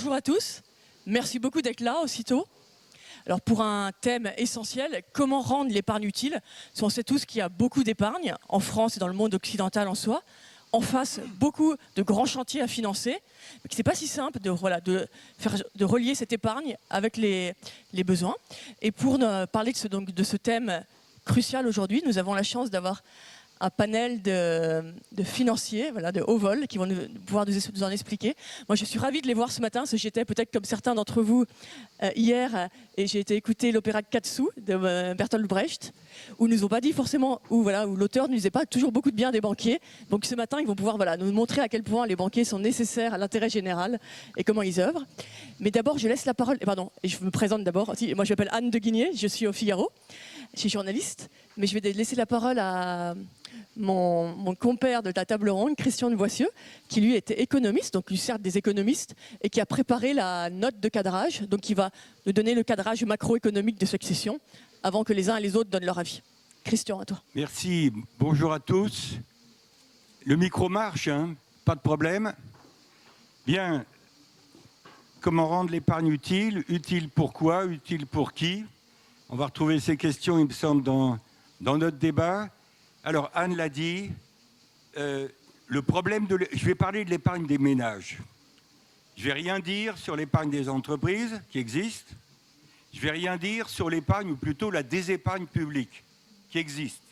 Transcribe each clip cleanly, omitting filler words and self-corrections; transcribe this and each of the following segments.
Bonjour à tous, merci beaucoup d'être là aussitôt. Alors pour un thème essentiel, comment rendre l'épargne utile? On sait tous qu'il y a beaucoup d'épargne en France et dans le monde occidental en soi. En face, beaucoup de grands chantiers à financer, mais ce n'est pas si simple de relier cette épargne avec les besoins. Et pour parler de ce thème crucial aujourd'hui, nous avons la chance d'avoir un panel de financiers, de haut vol, qui vont pouvoir nous en expliquer. Moi, je suis ravie de les voir ce matin, parce que j'étais peut-être comme certains d'entre vous hier, et j'ai été écouter l'opéra Katsu de Bertolt Brecht, où ils nous ont pas dit forcément, où l'auteur ne disait pas toujours beaucoup de bien des banquiers. Donc ce matin, ils vont pouvoir nous montrer à quel point les banquiers sont nécessaires à l'intérêt général et comment ils œuvrent. Mais d'abord, je laisse la parole, et je me présente d'abord. Moi, je m'appelle Anne de Guigné, je suis au Figaro, je suis journaliste, mais je vais laisser la parole à mon compère de la table ronde, Christian de Voissieux, qui lui était économiste, donc lui sert des économistes, et qui a préparé la note de cadrage, donc qui va nous donner le cadrage macroéconomique de cette session, avant que les uns et les autres donnent leur avis. Christian, à toi. Merci, bonjour à tous. Le micro marche, hein, pas de problème. Bien, comment rendre l'épargne utile? Utile pourquoi? Utile pour qui? On va retrouver ces questions, il me semble, dans notre débat. Alors, Anne l'a dit, le problème je vais parler de l'épargne des ménages. Je ne vais rien dire sur l'épargne des entreprises qui existe. Je ne vais rien dire sur l'épargne, ou plutôt la désépargne publique qui existe.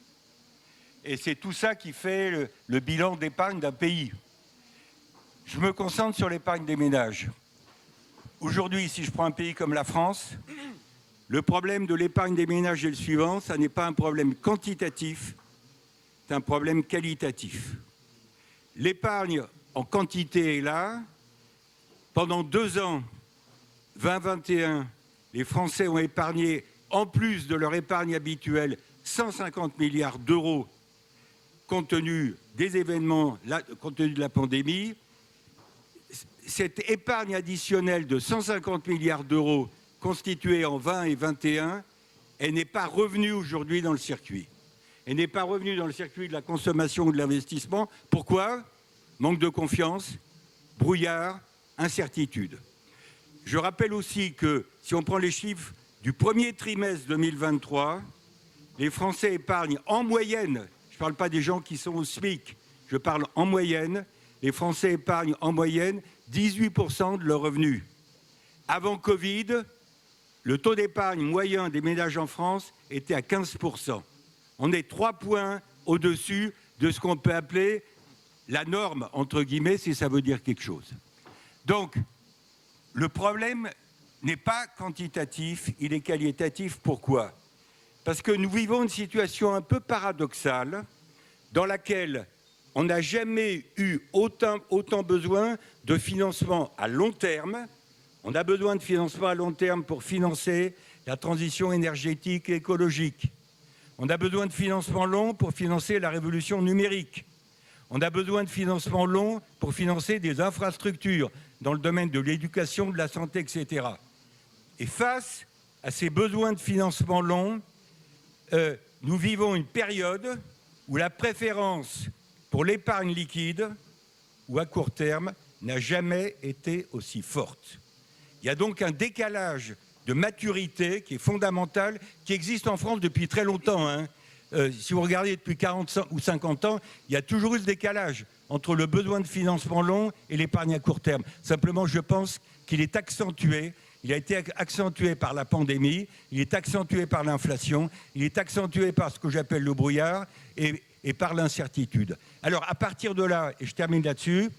Et c'est tout ça qui fait le bilan d'épargne d'un pays. Je me concentre sur l'épargne des ménages. Aujourd'hui, si je prends un pays comme la France, le problème de l'épargne des ménages est le suivant, ça n'est pas un problème quantitatif, c'est un problème qualitatif. L'épargne en quantité est là. Pendant 2 ans, 2021, les Français ont épargné, en plus de leur épargne habituelle, 150 milliards d'euros compte tenu des événements, compte tenu de la pandémie. Cette épargne additionnelle de 150 milliards d'euros constituée en 20 et 21, elle n'est pas revenue aujourd'hui dans le circuit. Elle n'est pas revenue dans le circuit de la consommation ou de l'investissement. Pourquoi? Manque de confiance, brouillard, incertitude. Je rappelle aussi que si on prend les chiffres du premier trimestre 2023, les Français épargnent en moyenne, je ne parle pas des gens qui sont au SMIC, je parle en moyenne, les Français épargnent en moyenne 18% de leurs revenus. Avant Covid, le taux d'épargne moyen des ménages en France était à 15%. On est 3 points au-dessus de ce qu'on peut appeler la norme, entre guillemets, si ça veut dire quelque chose. Donc, le problème n'est pas quantitatif, il est qualitatif. Pourquoi? Parce que nous vivons une situation un peu paradoxale dans laquelle on n'a jamais eu autant besoin de financement à long terme. On a besoin de financement à long terme pour financer la transition énergétique et écologique. On a besoin de financement long pour financer la révolution numérique. On a besoin de financement long pour financer des infrastructures dans le domaine de l'éducation, de la santé, etc. Et face à ces besoins de financement long, nous vivons une période où la préférence pour l'épargne liquide ou à court terme n'a jamais été aussi forte. Il y a donc un décalage de maturité qui est fondamental, qui existe en France depuis très longtemps, hein. Si vous regardez depuis 40 ou 50 ans, il y a toujours eu ce décalage entre le besoin de financement long et l'épargne à court terme. Simplement, je pense qu'il est accentué. Il a été accentué par la pandémie, il est accentué par l'inflation, il est accentué par ce que j'appelle le brouillard et par l'incertitude. Alors, à partir de là, et je termine là-dessus,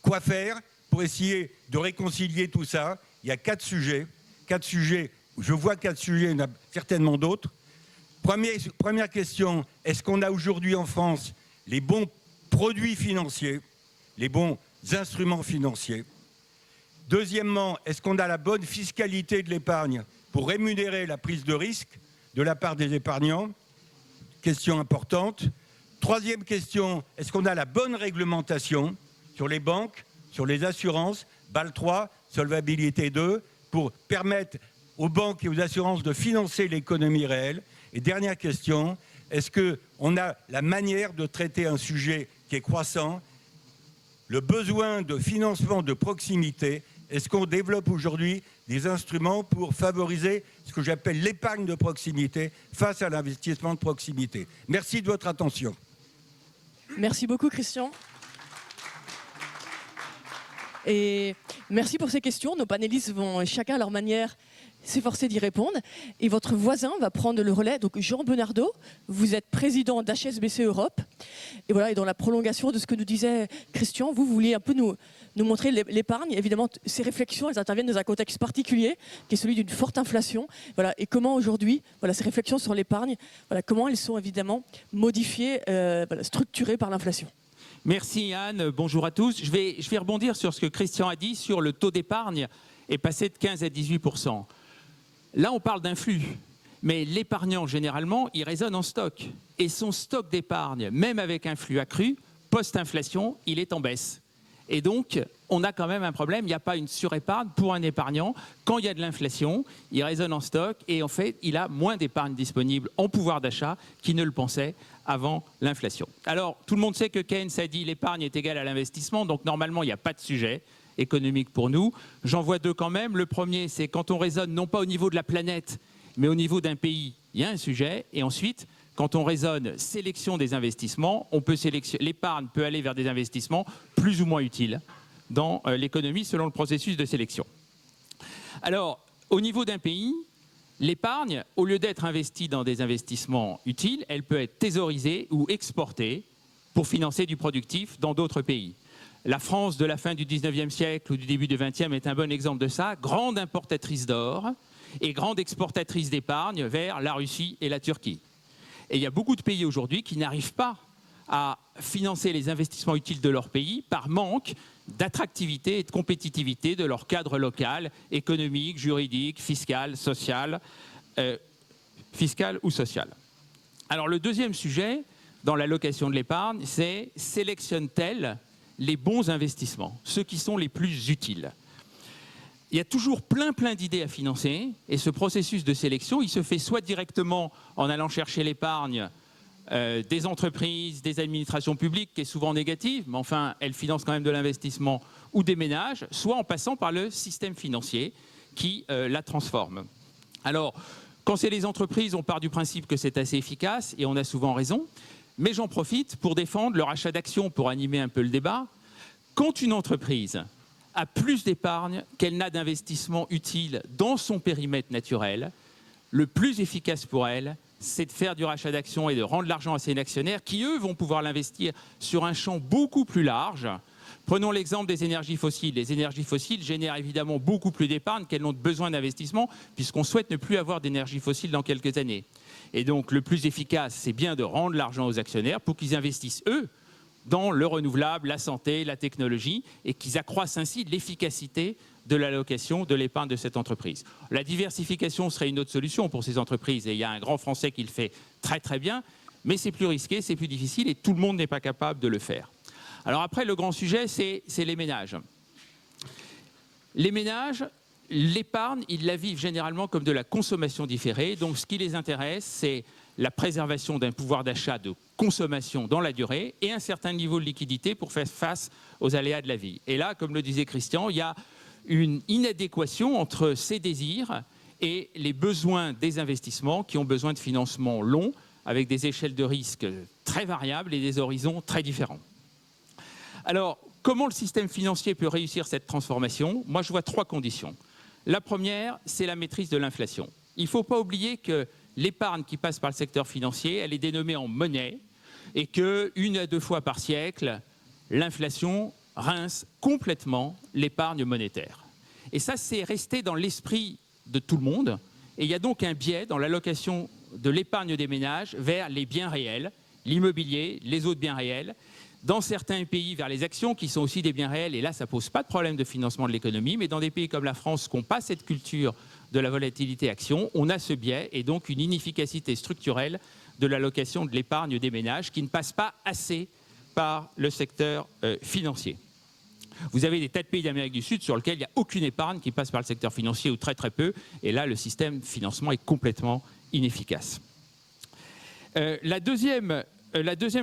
quoi faire pour essayer de réconcilier tout ça? Il y a 4 sujets. 4 sujets, je vois 4 sujets, il y en a certainement d'autres. Première question, est-ce qu'on a aujourd'hui en France les bons produits financiers, les bons instruments financiers? Deuxièmement, est-ce qu'on a la bonne fiscalité de l'épargne pour rémunérer la prise de risque de la part des épargnants? Question importante. Troisième question, est-ce qu'on a la bonne réglementation sur les banques, sur les assurances, BAL 3, Solvabilité 2, pour permettre aux banques et aux assurances de financer l'économie réelle? Et dernière question, est-ce qu'on a la manière de traiter un sujet qui est croissant, le besoin de financement de proximité. Est-ce qu'on développe aujourd'hui des instruments pour favoriser ce que j'appelle l'épargne de proximité face à l'investissement de proximité? Merci de votre attention. Merci beaucoup, Christian. Et merci pour ces questions. Nos panélistes vont chacun à leur manière s'efforcer d'y répondre. Et votre voisin va prendre le relais. Donc Jean Benardeau, vous êtes président d'HSBC Europe. Et voilà, et dans la prolongation de ce que nous disait Christian, vous vouliez un peu nous montrer l'épargne. Évidemment, ces réflexions, elles interviennent dans un contexte particulier, qui est celui d'une forte inflation. Voilà, et comment aujourd'hui, voilà, ces réflexions sur l'épargne, voilà, comment elles sont évidemment modifiées, voilà, structurées par l'inflation. Merci Anne, bonjour à tous. Je vais rebondir sur ce que Christian a dit sur le taux d'épargne est passé de 15 à 18%. Là, on parle d'un flux, mais l'épargnant, généralement, il raisonne en stock. Et son stock d'épargne, même avec un flux accru, post-inflation, il est en baisse. Et donc, on a quand même un problème. Il n'y a pas une surépargne pour un épargnant. Quand il y a de l'inflation, il raisonne en stock et en fait, il a moins d'épargne disponible en pouvoir d'achat qu'il ne le pensait avant l'inflation. Alors, tout le monde sait que Keynes a dit l'épargne est égale à l'investissement, donc normalement, il n'y a pas de sujet économique pour nous. J'en vois deux quand même. Le premier, c'est quand on raisonne non pas au niveau de la planète, mais au niveau d'un pays, il y a un sujet. Et ensuite, quand on raisonne sélection des investissements, l'épargne peut aller vers des investissements plus ou moins utiles dans l'économie selon le processus de sélection. Alors, au niveau d'un pays, l'épargne, au lieu d'être investie dans des investissements utiles, elle peut être thésaurisée ou exportée pour financer du productif dans d'autres pays. La France de la fin du 19e siècle ou du début du 20e est un bon exemple de ça, grande importatrice d'or et grande exportatrice d'épargne vers la Russie et la Turquie. Et il y a beaucoup de pays aujourd'hui qui n'arrivent pas à financer les investissements utiles de leur pays par manque d'attractivité et de compétitivité de leur cadre local, économique, juridique, fiscal, social, ou social. Alors le deuxième sujet dans l'allocation de l'épargne, c'est sélectionne-t-elle les bons investissements, ceux qui sont les plus utiles? Il y a toujours plein d'idées à financer et ce processus de sélection, il se fait soit directement en allant chercher l'épargne des entreprises, des administrations publiques, qui est souvent négative, mais enfin, elle finance quand même de l'investissement, ou des ménages, soit en passant par le système financier qui la transforme. Alors, quand c'est les entreprises, on part du principe que c'est assez efficace et on a souvent raison, mais j'en profite pour défendre le rachat d'actions, pour animer un peu le débat. Quand une entreprise a plus d'épargne qu'elle n'a d'investissement utile dans son périmètre naturel, le plus efficace pour elle, c'est de faire du rachat d'actions et de rendre l'argent à ses actionnaires qui, eux, vont pouvoir l'investir sur un champ beaucoup plus large. Prenons l'exemple des énergies fossiles. Les énergies fossiles génèrent évidemment beaucoup plus d'épargne qu'elles n'ont besoin d'investissement, puisqu'on souhaite ne plus avoir d'énergie fossile dans quelques années. Et donc, le plus efficace, c'est bien de rendre l'argent aux actionnaires pour qu'ils investissent, eux, dans le renouvelable, la santé, la technologie, et qu'ils accroissent ainsi l'efficacité de l'allocation de l'épargne de cette entreprise. La diversification serait une autre solution pour ces entreprises, et il y a un grand Français qui le fait très bien, mais c'est plus risqué, c'est plus difficile, et tout le monde n'est pas capable de le faire. Alors après, le grand sujet, c'est les ménages. Les ménages, l'épargne, ils la vivent généralement comme de la consommation différée, donc ce qui les intéresse, c'est la préservation d'un pouvoir d'achat de consommation dans la durée et un certain niveau de liquidité pour faire face aux aléas de la vie. Et là, comme le disait Christian, il y a une inadéquation entre ces désirs et les besoins des investissements qui ont besoin de financement long, avec des échelles de risque très variables et des horizons très différents. Alors, comment le système financier peut réussir cette transformation? Moi, je vois trois conditions. La première, c'est la maîtrise de l'inflation. Il ne faut pas oublier que l'épargne qui passe par le secteur financier, elle est dénommée en monnaie et qu'une à deux fois par siècle, l'inflation rince complètement l'épargne monétaire. Et ça, c'est resté dans l'esprit de tout le monde. Et il y a donc un biais dans l'allocation de l'épargne des ménages vers les biens réels, l'immobilier, les autres biens réels, dans certains pays vers les actions qui sont aussi des biens réels. Et là, ça ne pose pas de problème de financement de l'économie. Mais dans des pays comme la France qui n'ont pas cette culture de la volatilité action, on a ce biais et donc une inefficacité structurelle de l'allocation de l'épargne des ménages qui ne passe pas assez par le secteur financier. Vous avez des tas de pays d'Amérique du Sud sur lesquels il n'y a aucune épargne qui passe par le secteur financier ou très peu, et là le système de financement est complètement inefficace. La deuxième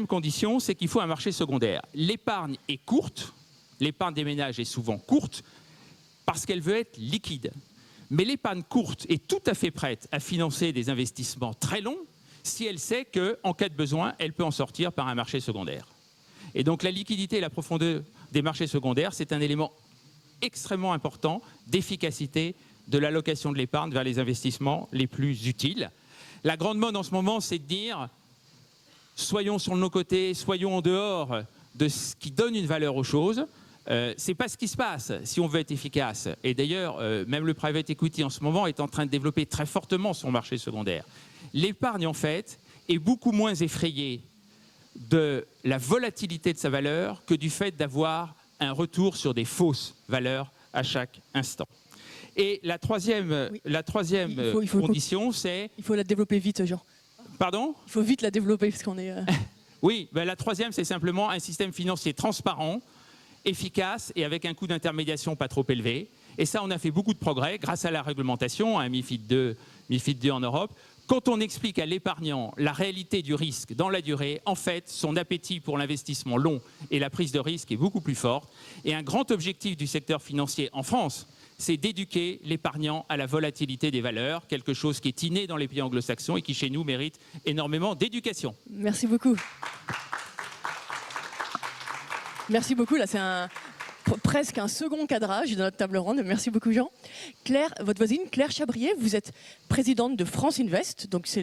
condition, c'est qu'il faut un marché secondaire. L'épargne est courte, L'épargne des ménages est souvent courte parce qu'elle veut être liquide. Mais l'épargne courte est tout à fait prête à financer des investissements très longs si elle sait qu'en cas de besoin, elle peut en sortir par un marché secondaire. Et donc la liquidité et la profondeur des marchés secondaires, c'est un élément extrêmement important d'efficacité de l'allocation de l'épargne vers les investissements les plus utiles. La grande mode en ce moment, c'est de dire soyons sur nos côtés, soyons en dehors de ce qui donne une valeur aux choses. Ce n'est pas ce qui se passe si on veut être efficace. Et d'ailleurs, même le private equity en ce moment est en train de développer très fortement son marché secondaire. L'épargne, en fait, est beaucoup moins effrayée de la volatilité de sa valeur que du fait d'avoir un retour sur des fausses valeurs à chaque instant. Et la troisième, condition, c'est... Il faut la développer vite, Jean. Pardon ? Il faut vite la développer parce qu'on est... Oui, ben la troisième, c'est simplement un système financier transparent, efficace et avec un coût d'intermédiation pas trop élevé. Et ça, on a fait beaucoup de progrès grâce à la réglementation, hein, MiFID II en Europe. Quand on explique à l'épargnant la réalité du risque dans la durée, en fait, son appétit pour l'investissement long et la prise de risque est beaucoup plus forte. Et un grand objectif du secteur financier en France, c'est d'éduquer l'épargnant à la volatilité des valeurs, quelque chose qui est inné dans les pays anglo-saxons et qui, chez nous, mérite énormément d'éducation. Merci beaucoup. Merci beaucoup. Là, c'est presque un second cadrage de notre table ronde. Merci beaucoup, Jean. Claire, votre voisine, Claire Chabrier, vous êtes présidente de France Invest, donc c'est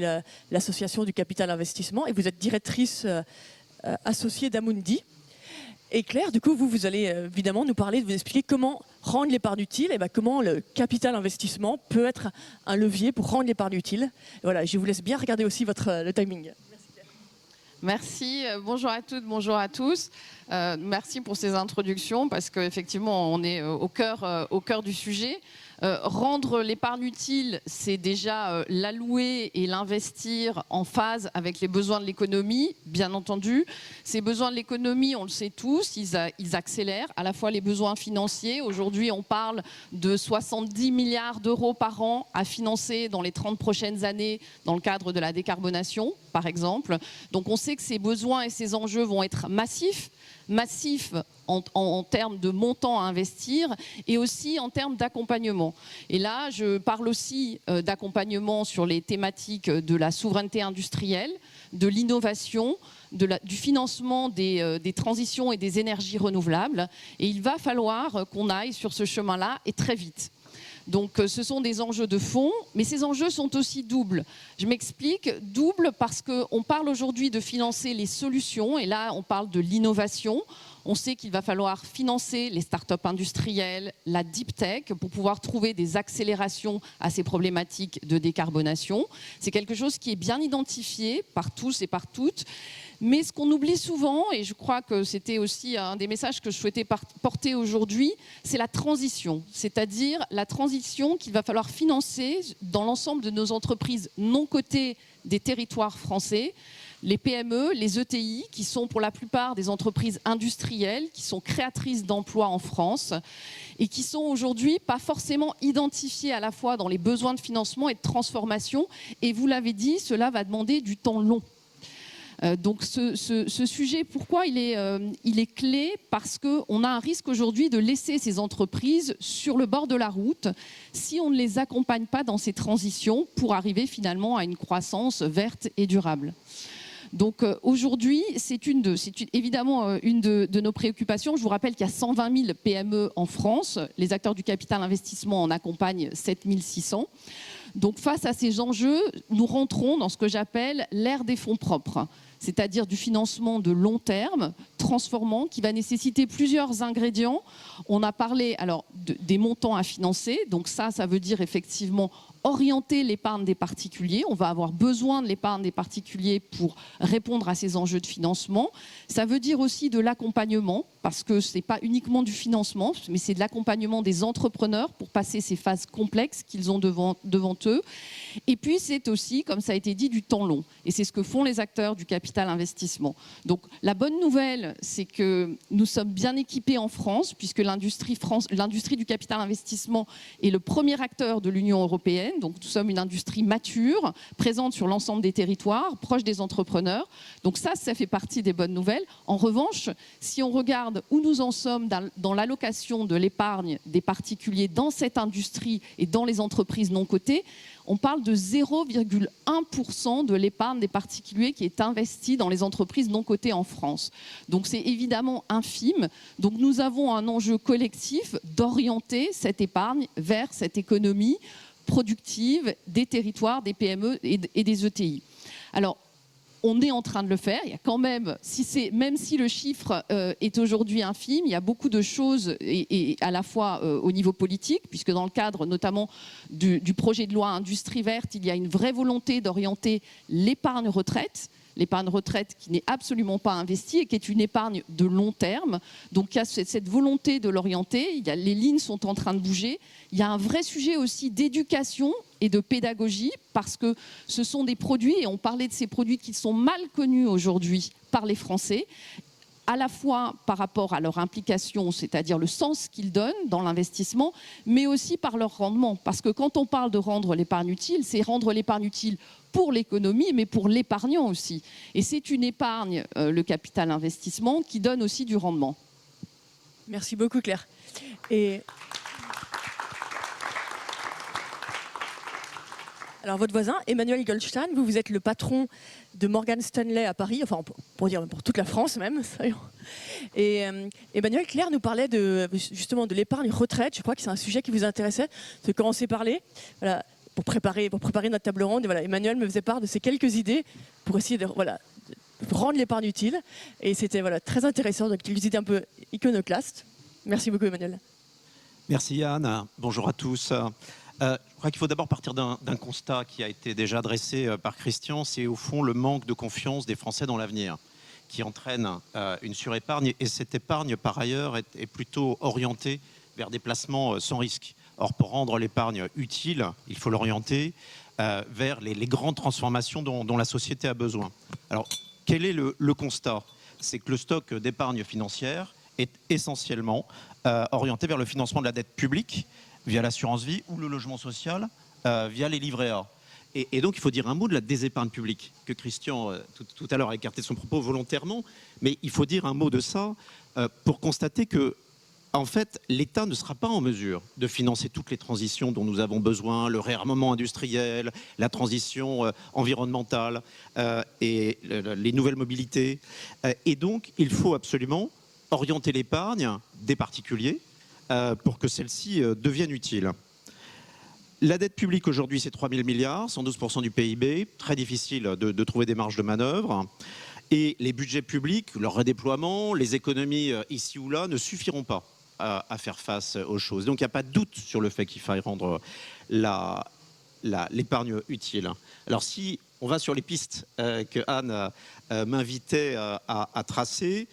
l'association du capital investissement, et vous êtes directrice associée d'Amundi. Et Claire, du coup, vous allez évidemment nous parler, vous expliquer comment rendre l'épargne utile, et comment le capital investissement peut être un levier pour rendre l'épargne utile. Et voilà, je vous laisse bien regarder aussi le timing. Merci, bonjour à toutes, bonjour à tous. Merci pour ces introductions parce qu'effectivement, on est au cœur du sujet. Rendre l'épargne utile, c'est déjà l'allouer et l'investir en phase avec les besoins de l'économie, bien entendu. Ces besoins de l'économie, on le sait tous, ils accélèrent à la fois les besoins financiers. Aujourd'hui, on parle de 70 milliards d'euros par an à financer dans les 30 prochaines années dans le cadre de la décarbonation, par exemple. Donc on sait que ces besoins et ces enjeux vont être massifs en termes de montants à investir et aussi en termes d'accompagnement. Et là, je parle aussi d'accompagnement sur les thématiques de la souveraineté industrielle, de l'innovation, du financement des transitions et des énergies renouvelables. Et il va falloir qu'on aille sur ce chemin-là et très vite. Donc ce sont des enjeux de fond, mais ces enjeux sont aussi doubles. Je m'explique, double parce qu'on parle aujourd'hui de financer les solutions, et là on parle de l'innovation. On sait qu'il va falloir financer les startups industrielles, la deep tech, pour pouvoir trouver des accélérations à ces problématiques de décarbonation. C'est quelque chose qui est bien identifié par tous et par toutes. Mais ce qu'on oublie souvent, et je crois que c'était aussi un des messages que je souhaitais porter aujourd'hui, c'est la transition. C'est-à-dire la transition qu'il va falloir financer dans l'ensemble de nos entreprises non cotées des territoires français. Les PME, les ETI, qui sont pour la plupart des entreprises industrielles, qui sont créatrices d'emplois en France et qui sont aujourd'hui pas forcément identifiées à la fois dans les besoins de financement et de transformation. Et vous l'avez dit, cela va demander du temps long. Donc ce sujet, pourquoi il est clé? Parce qu'on a un risque aujourd'hui de laisser ces entreprises sur le bord de la route si on ne les accompagne pas dans ces transitions pour arriver finalement à une croissance verte et durable. Donc aujourd'hui, c'est évidemment une de nos préoccupations. Je vous rappelle qu'il y a 120 000 PME en France. Les acteurs du capital investissement en accompagnent 7 600. Donc face à ces enjeux, nous rentrons dans ce que j'appelle l'ère des fonds propres, c'est-à-dire du financement de long terme, transformant, qui va nécessiter plusieurs ingrédients. On a parlé alors des montants à financer, donc ça veut dire effectivement orienter l'épargne des particuliers. On va avoir besoin de l'épargne des particuliers pour répondre à ces enjeux de financement. Ça veut dire aussi de l'accompagnement, parce que ce n'est pas uniquement du financement, mais c'est de l'accompagnement des entrepreneurs pour passer ces phases complexes qu'ils ont devant eux. Et puis c'est aussi, comme ça a été dit, du temps long. Et c'est ce que font les acteurs du capital investissement. Donc la bonne nouvelle, c'est que nous sommes bien équipés en France, puisque l'industrie du capital investissement est le premier acteur de l'Union européenne. européenne. Donc nous sommes une industrie mature, présente sur l'ensemble des territoires, proche des entrepreneurs. Donc ça fait partie des bonnes nouvelles. En revanche, si on regarde où nous en sommes dans l'allocation de l'épargne des particuliers dans cette industrie et dans les entreprises non cotées, on parle de 0,1% de l'épargne des particuliers qui est investie dans les entreprises non cotées en France. Donc c'est évidemment infime. Donc nous avons un enjeu collectif d'orienter cette épargne vers cette économie productive des territoires, des PME et des ETI. Alors, on est en train de le faire. Il y a quand même, même si le chiffre est aujourd'hui infime, il y a beaucoup de choses, et à la fois au niveau politique, puisque dans le cadre notamment du projet de loi Industrie verte, il y a une vraie volonté d'orienter l'épargne retraite qui n'est absolument pas investie et qui est une épargne de long terme. Donc il y a cette volonté de l'orienter, les lignes sont en train de bouger. Il y a un vrai sujet aussi d'éducation et de pédagogie, parce que ce sont des produits, et on parlait de ces produits qui sont mal connus aujourd'hui par les Français, à la fois par rapport à leur implication, c'est-à-dire le sens qu'ils donnent dans l'investissement, mais aussi par leur rendement. Parce que quand on parle de rendre l'épargne utile, c'est rendre l'épargne utile pour l'économie, mais pour l'épargnant aussi. Et c'est une épargne, le capital investissement, qui donne aussi du rendement. Merci beaucoup, Claire. Et alors, votre voisin, Emmanuel Goldstein, vous êtes le patron de Morgan Stanley à Paris, enfin, pour dire pour toute la France même. Et Emmanuel, Claire nous parlait justement de l'épargne retraite. Je crois que c'est un sujet qui vous intéressait. De commencer à parler. Voilà. Pour préparer notre table ronde, et voilà, Emmanuel me faisait part de ces quelques idées pour essayer de rendre l'épargne utile. Et c'était très intéressant, donc quelques idées un peu iconoclastes. Merci beaucoup, Emmanuel. Merci, Anne. Bonjour à tous. Je crois qu'il faut d'abord partir d'un constat qui a été déjà dressé par Christian. C'est au fond le manque de confiance des Français dans l'avenir qui entraîne une surépargne. Et cette épargne, par ailleurs, est plutôt orientée vers des placements sans risque. Or, pour rendre l'épargne utile, il faut l'orienter vers les grandes transformations dont la société a besoin. Alors, quel est le constat? C'est que le stock d'épargne financière est essentiellement orienté vers le financement de la dette publique via l'assurance vie ou le logement social via les livrets A. Et donc, il faut dire un mot de la désépargne publique, que Christian, tout à l'heure, a écarté son propos volontairement, mais il faut dire un mot de ça pour constater que en fait, l'État ne sera pas en mesure de financer toutes les transitions dont nous avons besoin, le réarmement industriel, la transition environnementale et les nouvelles mobilités. Et donc, il faut absolument orienter l'épargne des particuliers pour que celle-ci devienne utile. La dette publique aujourd'hui, c'est 3 000 milliards, 112% du PIB, très difficile de trouver des marges de manœuvre. Et les budgets publics, leur redéploiement, les économies ici ou là ne suffiront pas à faire face aux choses. Donc il n'y a pas de doute sur le fait qu'il faille rendre l'épargne utile. Alors si on va sur les pistes que Anne m'invitait à tracer,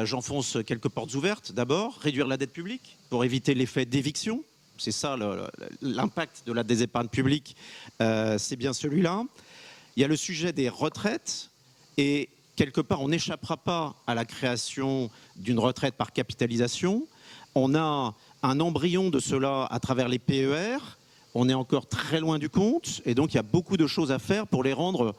j'enfonce quelques portes ouvertes. D'abord, réduire la dette publique pour éviter l'effet d'éviction. C'est ça l'impact de la désépargne publique, c'est bien celui-là. Il y a le sujet des retraites et quelque part on n'échappera pas à la création d'une retraite par capitalisation. On a un embryon de cela à travers les PER. On est encore très loin du compte. Et donc, il y a beaucoup de choses à faire pour les rendre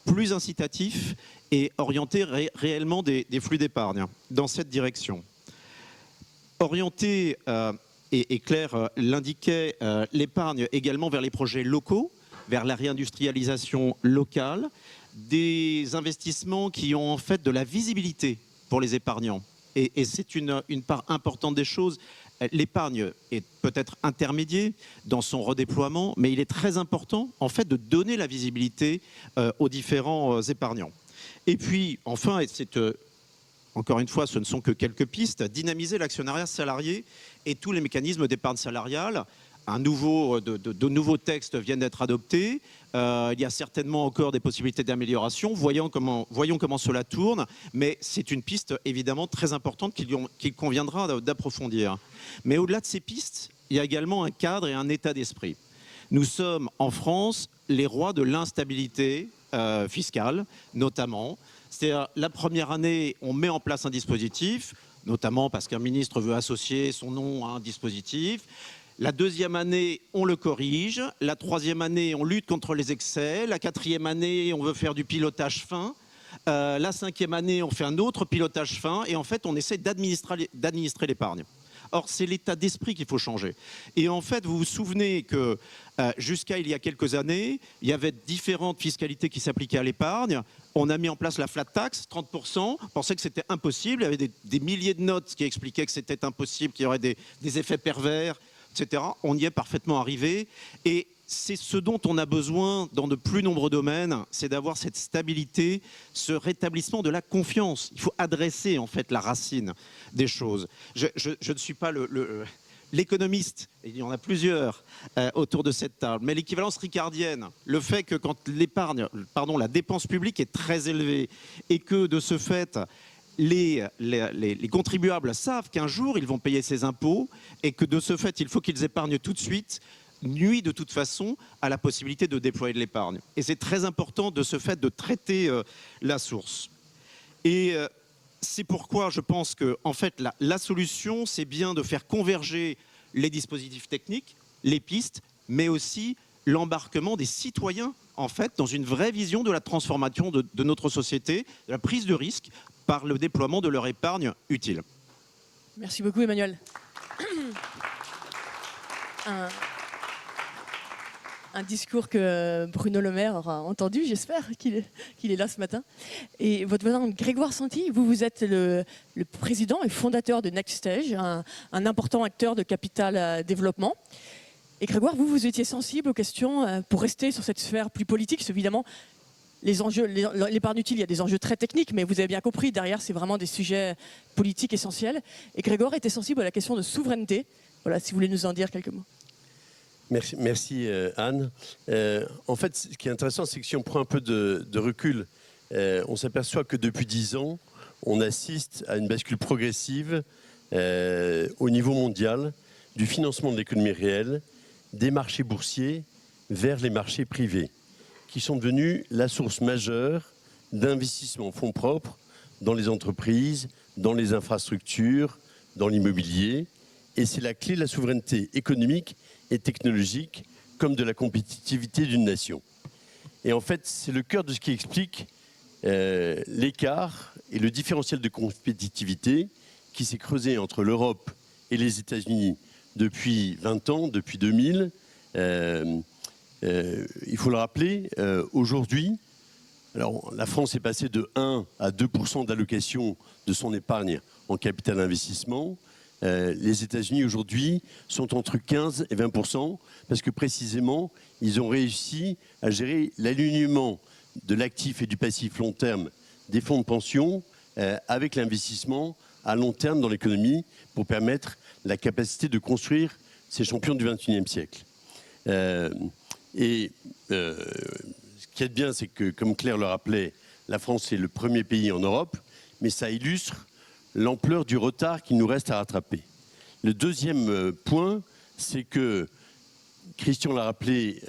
plus incitatifs et orienter réellement des flux d'épargne dans cette direction. Orienter, et Claire l'indiquait, l'épargne également vers les projets locaux, vers la réindustrialisation locale, des investissements qui ont en fait de la visibilité pour les épargnants. Et c'est une part importante des choses. L'épargne est peut-être intermédiaire dans son redéploiement, mais il est très important en fait de donner la visibilité aux différents épargnants. Et puis enfin, et c'est encore une fois, ce ne sont que quelques pistes, dynamiser l'actionnariat salarié et tous les mécanismes d'épargne salariale. De nouveaux textes viennent d'être adoptés. Il y a certainement encore des possibilités d'amélioration. Voyons comment cela tourne. Mais c'est une piste évidemment très importante qu'il conviendra d'approfondir. Mais au-delà de ces pistes, il y a également un cadre et un état d'esprit. Nous sommes en France les rois de l'instabilité fiscale, notamment. C'est-à-dire la première année, on met en place un dispositif, notamment parce qu'un ministre veut associer son nom à un dispositif. La deuxième année, on le corrige. La troisième année, on lutte contre les excès. La quatrième année, on veut faire du pilotage fin. La cinquième année, on fait un autre pilotage fin. Et en fait, on essaie d'administrer l'épargne. Or, c'est l'état d'esprit qu'il faut changer. Et en fait, vous vous souvenez que jusqu'à il y a quelques années, il y avait différentes fiscalités qui s'appliquaient à l'épargne. On a mis en place la flat tax, 30%. On pensait que c'était impossible. Il y avait des milliers de notes qui expliquaient que c'était impossible, qu'il y aurait des effets pervers, etc. On y est parfaitement arrivé. Et c'est ce dont on a besoin dans de plus nombreux domaines, c'est d'avoir cette stabilité, ce rétablissement de la confiance. Il faut adresser en fait la racine des choses. Je ne suis pas l'économiste, il y en a plusieurs autour de cette table, mais l'équivalence ricardienne, le fait que quand la dépense publique est très élevée et que de ce fait, les contribuables savent qu'un jour ils vont payer ces impôts et que de ce fait, il faut qu'ils épargnent tout de suite, nuit de toute façon à la possibilité de déployer de l'épargne. Et c'est très important de ce fait de traiter la source. Et c'est pourquoi je pense que en fait, la solution, c'est bien de faire converger les dispositifs techniques, les pistes, mais aussi l'embarquement des citoyens en fait, dans une vraie vision de la transformation de notre société, de la prise de risque par le déploiement de leur épargne utile. Merci beaucoup, Emmanuel. Un discours que Bruno Le Maire aura entendu, j'espère qu'il est là ce matin. Et votre voisin Grégoire Santi, vous êtes le président et fondateur de NextStage, un important acteur de capital développement. Et Grégoire, vous étiez sensible aux questions, pour rester sur cette sphère plus politique, parce évidemment, l'épargne utile, il y a des enjeux très techniques, mais vous avez bien compris, derrière, c'est vraiment des sujets politiques essentiels. Et Grégoire était sensible à la question de souveraineté. Voilà, si vous voulez nous en dire quelques mots. Merci Anne. En fait, ce qui est intéressant, c'est que si on prend un peu de recul, on s'aperçoit que depuis 10 ans, on assiste à une bascule progressive au niveau mondial du financement de l'économie réelle, des marchés boursiers vers les marchés privés, qui sont devenus la source majeure d'investissement en fonds propres dans les entreprises, dans les infrastructures, dans l'immobilier. Et c'est la clé de la souveraineté économique et technologique, comme de la compétitivité d'une nation. Et en fait, c'est le cœur de ce qui explique l'écart et le différentiel de compétitivité qui s'est creusé entre l'Europe et les États-Unis depuis 20 ans, depuis 2000. Il faut le rappeler, aujourd'hui, alors, la France est passée de 1 à 2% d'allocation de son épargne en capital investissement. Les États-Unis aujourd'hui sont entre 15 et 20% parce que précisément, ils ont réussi à gérer l'alignement de l'actif et du passif long terme des fonds de pension avec l'investissement à long terme dans l'économie pour permettre la capacité de construire ces champions du XXIe siècle. Ce qui est bien, c'est que, comme Claire le rappelait, la France est le premier pays en Europe, mais ça illustre l'ampleur du retard qu'il nous reste à rattraper. Le deuxième point, c'est que, Christian l'a rappelé,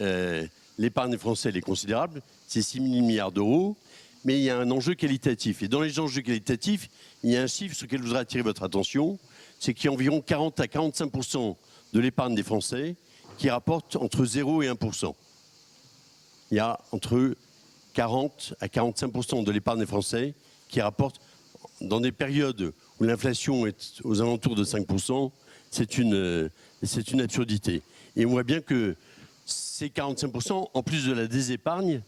l'épargne française est considérable, c'est 6 000 milliards d'euros, mais il y a un enjeu qualitatif. Et dans les enjeux qualitatifs, il y a un chiffre sur lequel je voudrais attirer votre attention, c'est qu'il y a environ 40 à 45% de l'épargne des Français qui rapporte entre 0 et 1%. Il y a entre 40 à 45% de l'épargne des Français qui rapporte dans des périodes où l'inflation est aux alentours de 5%, c'est une absurdité. Et on voit bien que ces 45%, en plus de la désépargne,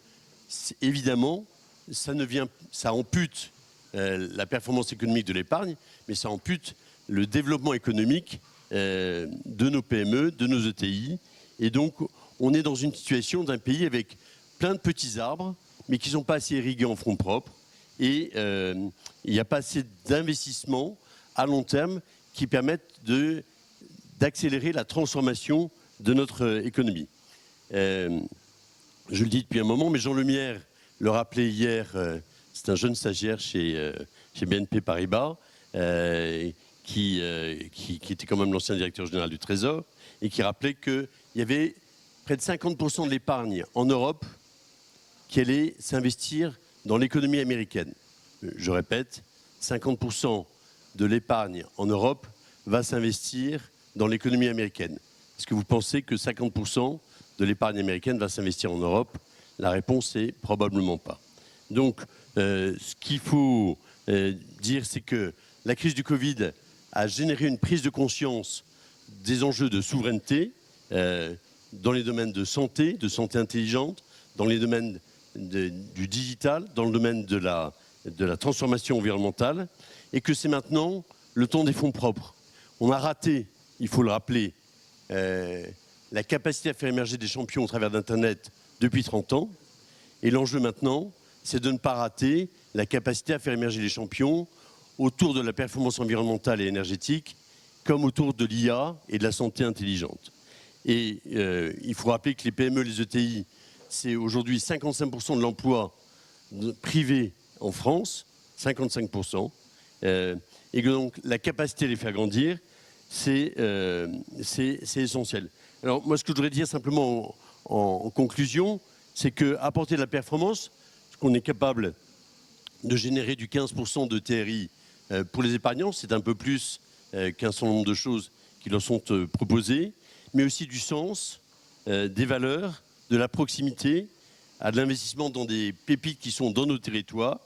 évidemment, ça ampute la performance économique de l'épargne, mais ça ampute le développement économique de nos PME, de nos ETI. Et donc, on est dans une situation d'un pays avec plein de petits arbres, mais qui ne sont pas assez irrigués en fonds propres. Et il n'y a pas assez d'investissements à long terme qui permettent d'accélérer la transformation de notre économie. Je le dis depuis un moment, mais Jean Lemierre le rappelait hier, c'est un jeune stagiaire chez BNP Paribas, qui était quand même l'ancien directeur général du Trésor, et qui rappelait qu'il y avait près de 50% de l'épargne en Europe qui allait s'investir dans l'économie américaine. Je répète, 50% de l'épargne en Europe va s'investir dans l'économie américaine. Est-ce que vous pensez que 50% de l'épargne américaine va s'investir en Europe? La réponse est probablement pas. Donc, ce qu'il faut dire, c'est que la crise du Covid a généré une prise de conscience des enjeux de souveraineté dans les domaines de santé intelligente, dans les domaines du digital, dans le domaine de la transformation environnementale, et que c'est maintenant le temps des fonds propres. On a raté, il faut le rappeler, la capacité à faire émerger des champions au travers d'Internet depuis 30 ans. Et l'enjeu maintenant, c'est de ne pas rater la capacité à faire émerger les champions autour de la performance environnementale et énergétique, comme autour de l'IA et de la santé intelligente. Et il faut rappeler que les PME, les ETI, c'est aujourd'hui 55% de l'emploi privé en France, 55%. Et que donc la capacité à les faire grandir, c'est essentiel. Alors moi, ce que je voudrais dire simplement en conclusion, c'est qu'apporter de la performance, qu'on est capable de générer du 15% de TRI pour les épargnants, c'est un peu plus qu'un certain nombre de choses qui leur sont proposées, mais aussi du sens, des valeurs, de la proximité, à de l'investissement dans des pépites qui sont dans nos territoires,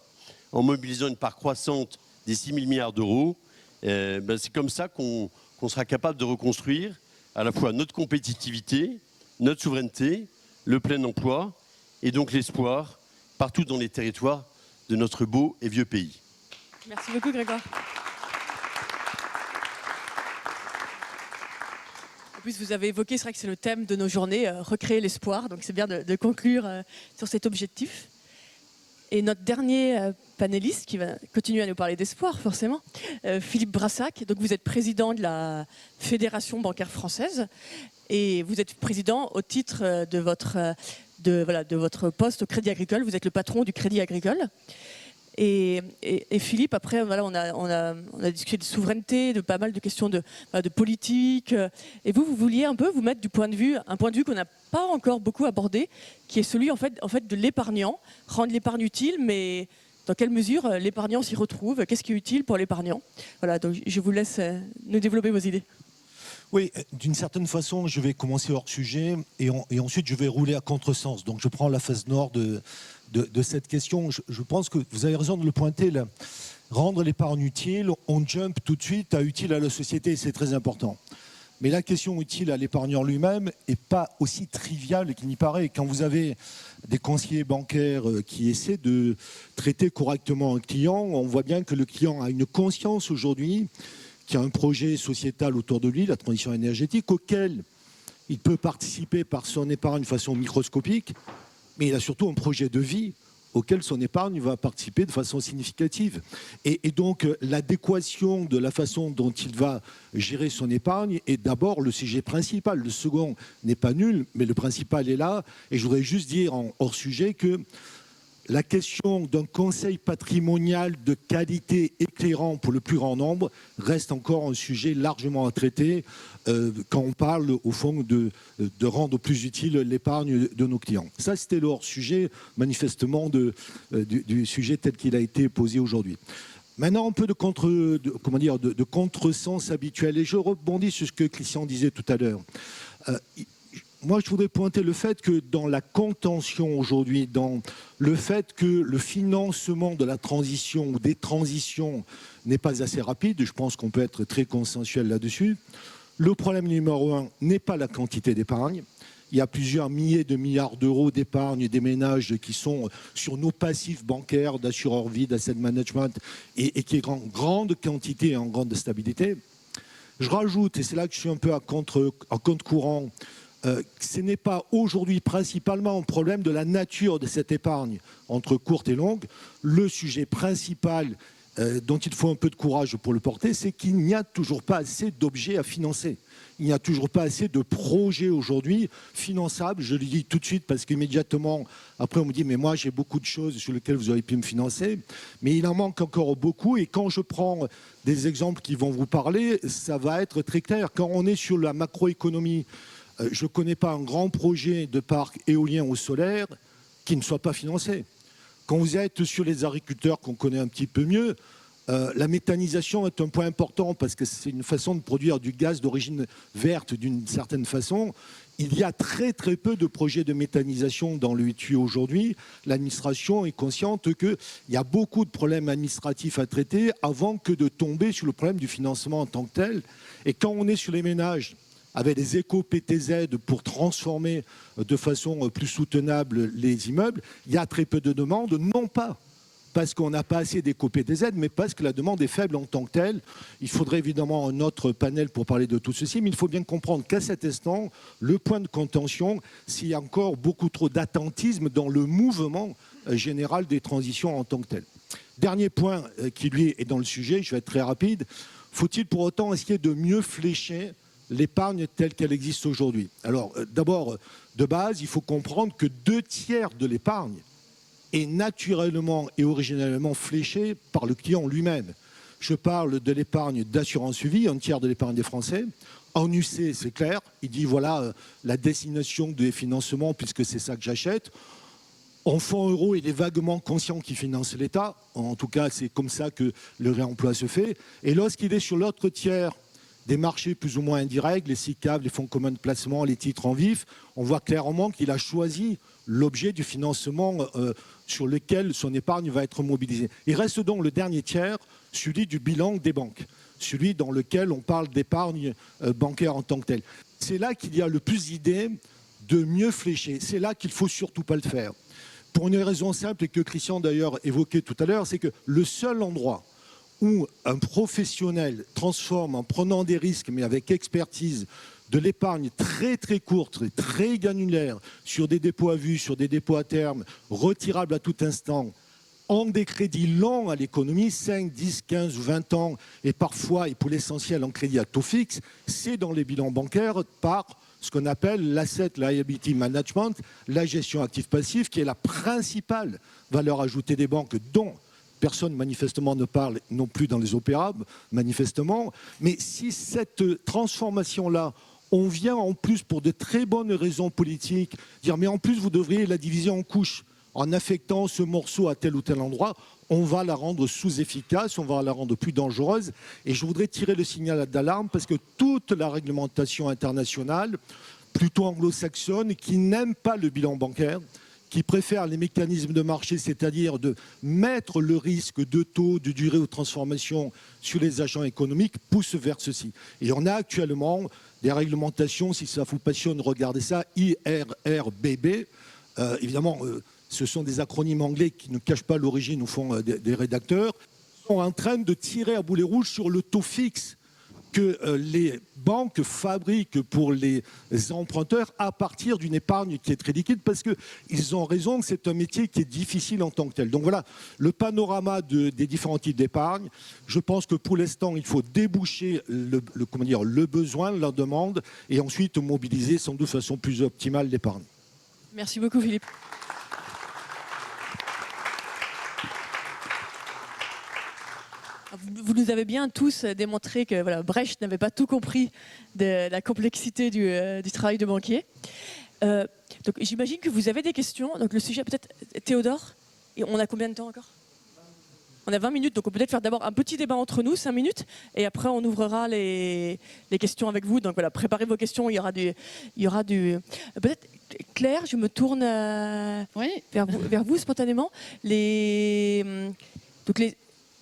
en mobilisant une part croissante des 6 000 milliards d'euros. C'est comme ça qu'on sera capable de reconstruire à la fois notre compétitivité, notre souveraineté, le plein emploi et donc l'espoir partout dans les territoires de notre beau et vieux pays. Merci beaucoup Grégoire. En plus, vous avez évoqué, c'est vrai que c'est le thème de nos journées, recréer l'espoir. Donc c'est bien de conclure sur cet objectif. Et notre dernier panéliste qui va continuer à nous parler d'espoir, forcément, Philippe Brassac. Donc vous êtes président de la Fédération bancaire française et vous êtes président au titre de votre poste au Crédit Agricole. Vous êtes le patron du Crédit Agricole. Et Philippe, après, voilà, on a discuté de souveraineté, de pas mal de questions de politique. Et vous vouliez un peu vous mettre un point de vue qu'on n'a pas encore beaucoup abordé, qui est celui en fait de l'épargnant, rendre l'épargne utile, mais dans quelle mesure l'épargnant s'y retrouve, qu'est-ce qui est utile pour l'épargnant. Voilà, donc je vous laisse nous développer vos idées. Oui, d'une certaine façon, je vais commencer hors sujet et ensuite je vais rouler à contresens. Donc je prends la phase nord de cette question. Je pense que vous avez raison de le pointer là. Rendre l'épargne utile, on jump tout de suite à utile à la société, c'est très important. Mais la question utile à l'épargnant lui-même n'est pas aussi triviale qu'il n'y paraît. Quand vous avez des conseillers bancaires qui essaient de traiter correctement un client, on voit bien que le client a une conscience aujourd'hui, qui a un projet sociétal autour de lui, la transition énergétique, auquel il peut participer par son épargne de façon microscopique, mais il a surtout un projet de vie auquel son épargne va participer de façon significative. Et donc, l'adéquation de la façon dont il va gérer son épargne est d'abord le sujet principal. Le second n'est pas nul, mais le principal est là. Et je voudrais juste dire en hors sujet que la question d'un conseil patrimonial de qualité éclairant pour le plus grand nombre reste encore un sujet largement à traiter quand on parle au fond de rendre plus utile l'épargne de nos clients. Ça, c'était le hors-sujet, manifestement, du sujet tel qu'il a été posé aujourd'hui. Maintenant, un peu de contresens habituel. Et je rebondis sur ce que Christian disait tout à l'heure. Moi, je voudrais pointer le fait que dans la contention aujourd'hui, dans le fait que le financement de la transition ou des transitions n'est pas assez rapide, je pense qu'on peut être très consensuel là-dessus. Le problème numéro un n'est pas la quantité d'épargne. Il y a plusieurs milliers de milliards d'euros d'épargne des ménages qui sont sur nos passifs bancaires, d'assureurs vie, d'asset management, et qui est en grande quantité et en grande stabilité. Je rajoute, et c'est là que je suis un peu en contre-courant, ce n'est pas aujourd'hui principalement un problème de la nature de cette épargne entre courte et longue. Le sujet principal dont il faut un peu de courage pour le porter, c'est qu'il n'y a toujours pas assez d'objets à financer. Il n'y a toujours pas assez de projets aujourd'hui finançables. Je le dis tout de suite parce qu'immédiatement, après on me dit « mais moi j'ai beaucoup de choses sur lesquelles vous auriez pu me financer ». Mais il en manque encore beaucoup et quand je prends des exemples qui vont vous parler, ça va être très clair. Quand on est sur la macroéconomie, je ne connais pas un grand projet de parc éolien ou solaire qui ne soit pas financé. Quand vous êtes sur les agriculteurs qu'on connaît un petit peu mieux, La méthanisation est un point important parce que c'est une façon de produire du gaz d'origine verte d'une certaine façon. Il y a très très peu de projets de méthanisation dans le tuyau aujourd'hui. L'administration est consciente qu'il y a beaucoup de problèmes administratifs à traiter avant que de tomber sur le problème du financement en tant que tel. Et quand on est sur les ménages avec des éco-PTZ pour transformer de façon plus soutenable les immeubles, il y a très peu de demandes, non pas parce qu'on n'a pas assez d'éco-PTZ, mais parce que la demande est faible en tant que telle. Il faudrait évidemment un autre panel pour parler de tout ceci, mais il faut bien comprendre qu'à cet instant, le point de contention, s'il y a encore beaucoup trop d'attentisme dans le mouvement général des transitions en tant que tel. Dernier point qui, lui, est dans le sujet, je vais être très rapide. Faut-il pour autant essayer de mieux flécher l'épargne telle qu'elle existe aujourd'hui? Alors, d'abord, de base, il faut comprendre que 2/3 de l'épargne est naturellement et originellement fléché par le client lui-même. Je parle de l'épargne d'assurance vie, 1/3 de l'épargne des Français. En UC, c'est clair, il dit voilà la destination des financements puisque c'est ça que j'achète. En fonds euros, il est vaguement conscient qu'il finance l'État. En tout cas, c'est comme ça que le réemploi se fait. Et lorsqu'il est sur l'autre tiers des marchés plus ou moins indirects, les SICAV, les fonds communs de placement, les titres en vif, on voit clairement qu'il a choisi l'objet du financement sur lequel son épargne va être mobilisée. Il reste donc le dernier tiers, celui du bilan des banques, celui dans lequel on parle d'épargne bancaire en tant que telle. C'est là qu'il y a le plus d'idées de mieux flécher. C'est là qu'il ne faut surtout pas le faire. Pour une raison simple, et que Christian d'ailleurs évoquait tout à l'heure, c'est que le seul endroit où un professionnel transforme en prenant des risques, mais avec expertise, de l'épargne très très courte, très granulaire, sur des dépôts à vue, sur des dépôts à terme, retirables à tout instant, en des crédits longs à l'économie, 5, 10, 15 ou 20 ans, et parfois, et pour l'essentiel, en crédit à taux fixe, c'est dans les bilans bancaires par ce qu'on appelle l'asset liability management, la gestion active-passive, qui est la principale valeur ajoutée des banques, dont personne manifestement ne parle non plus dans les opérables, manifestement. Mais si cette transformation-là, on vient en plus pour de très bonnes raisons politiques, dire mais en plus vous devriez la diviser en couches, en affectant ce morceau à tel ou tel endroit, on va la rendre sous-efficace, on va la rendre plus dangereuse. Et je voudrais tirer le signal d'alarme parce que toute la réglementation internationale, plutôt anglo-saxonne, qui n'aime pas le bilan bancaire, qui préfèrent les mécanismes de marché, c'est-à-dire de mettre le risque de taux, de durée ou de transformation sur les agents économiques, pousse vers ceci. Et on a actuellement des réglementations, si ça vous passionne, regardez ça, IRRBB. Évidemment, ce sont des acronymes anglais qui ne cachent pas l'origine au fond des rédacteurs, sont en train de tirer à boulet rouge sur le taux fixe que les banques fabriquent pour les emprunteurs à partir d'une épargne qui est très liquide, parce qu'ils ont raison que c'est un métier qui est difficile en tant que tel. Donc voilà le panorama des différents types d'épargne. Je pense que pour l'instant, il faut déboucher le besoin, la demande, et ensuite mobiliser sans doute de façon plus optimale l'épargne. Merci beaucoup Philippe. Vous nous avez bien tous démontré que voilà, Brecht n'avait pas tout compris de la complexité du travail de banquier. Donc j'imagine que vous avez des questions. Donc le sujet peut-être Théodore. Et on a combien de temps encore? On a 20 minutes, donc on peut peut-être faire d'abord un petit débat entre nous, 5 minutes, et après on ouvrira les questions avec vous. Donc voilà, préparez vos questions, il y aura du... Peut-être, Claire, je me tourne Oui. vers vous spontanément.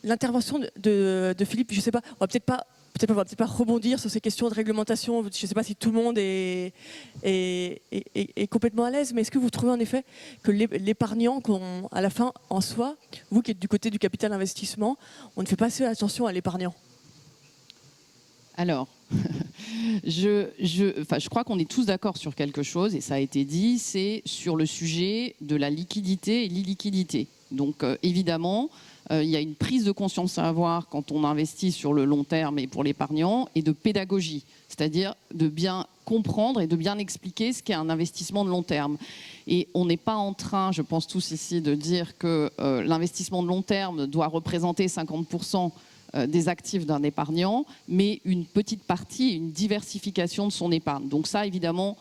L'intervention de Philippe, je ne sais pas, on va peut-être pas rebondir sur ces questions de réglementation. Je ne sais pas si tout le monde est complètement à l'aise, mais est-ce que vous trouvez en effet que l'épargnant, à la fin, en soi, vous qui êtes du côté du capital investissement, on ne fait pas assez attention à l'épargnant? Alors, je crois qu'on est tous d'accord sur quelque chose, et ça a été dit, c'est sur le sujet de la liquidité et l'illiquidité. Donc, évidemment, il y a une prise de conscience à avoir quand on investit sur le long terme et pour l'épargnant, et de pédagogie, c'est-à-dire de bien comprendre et de bien expliquer ce qu'est un investissement de long terme. Et on n'est pas en train, je pense tous ici, de dire que l'investissement de long terme doit représenter 50% des actifs d'un épargnant, mais une petite partie, une diversification de son épargne. Donc ça, évidemment,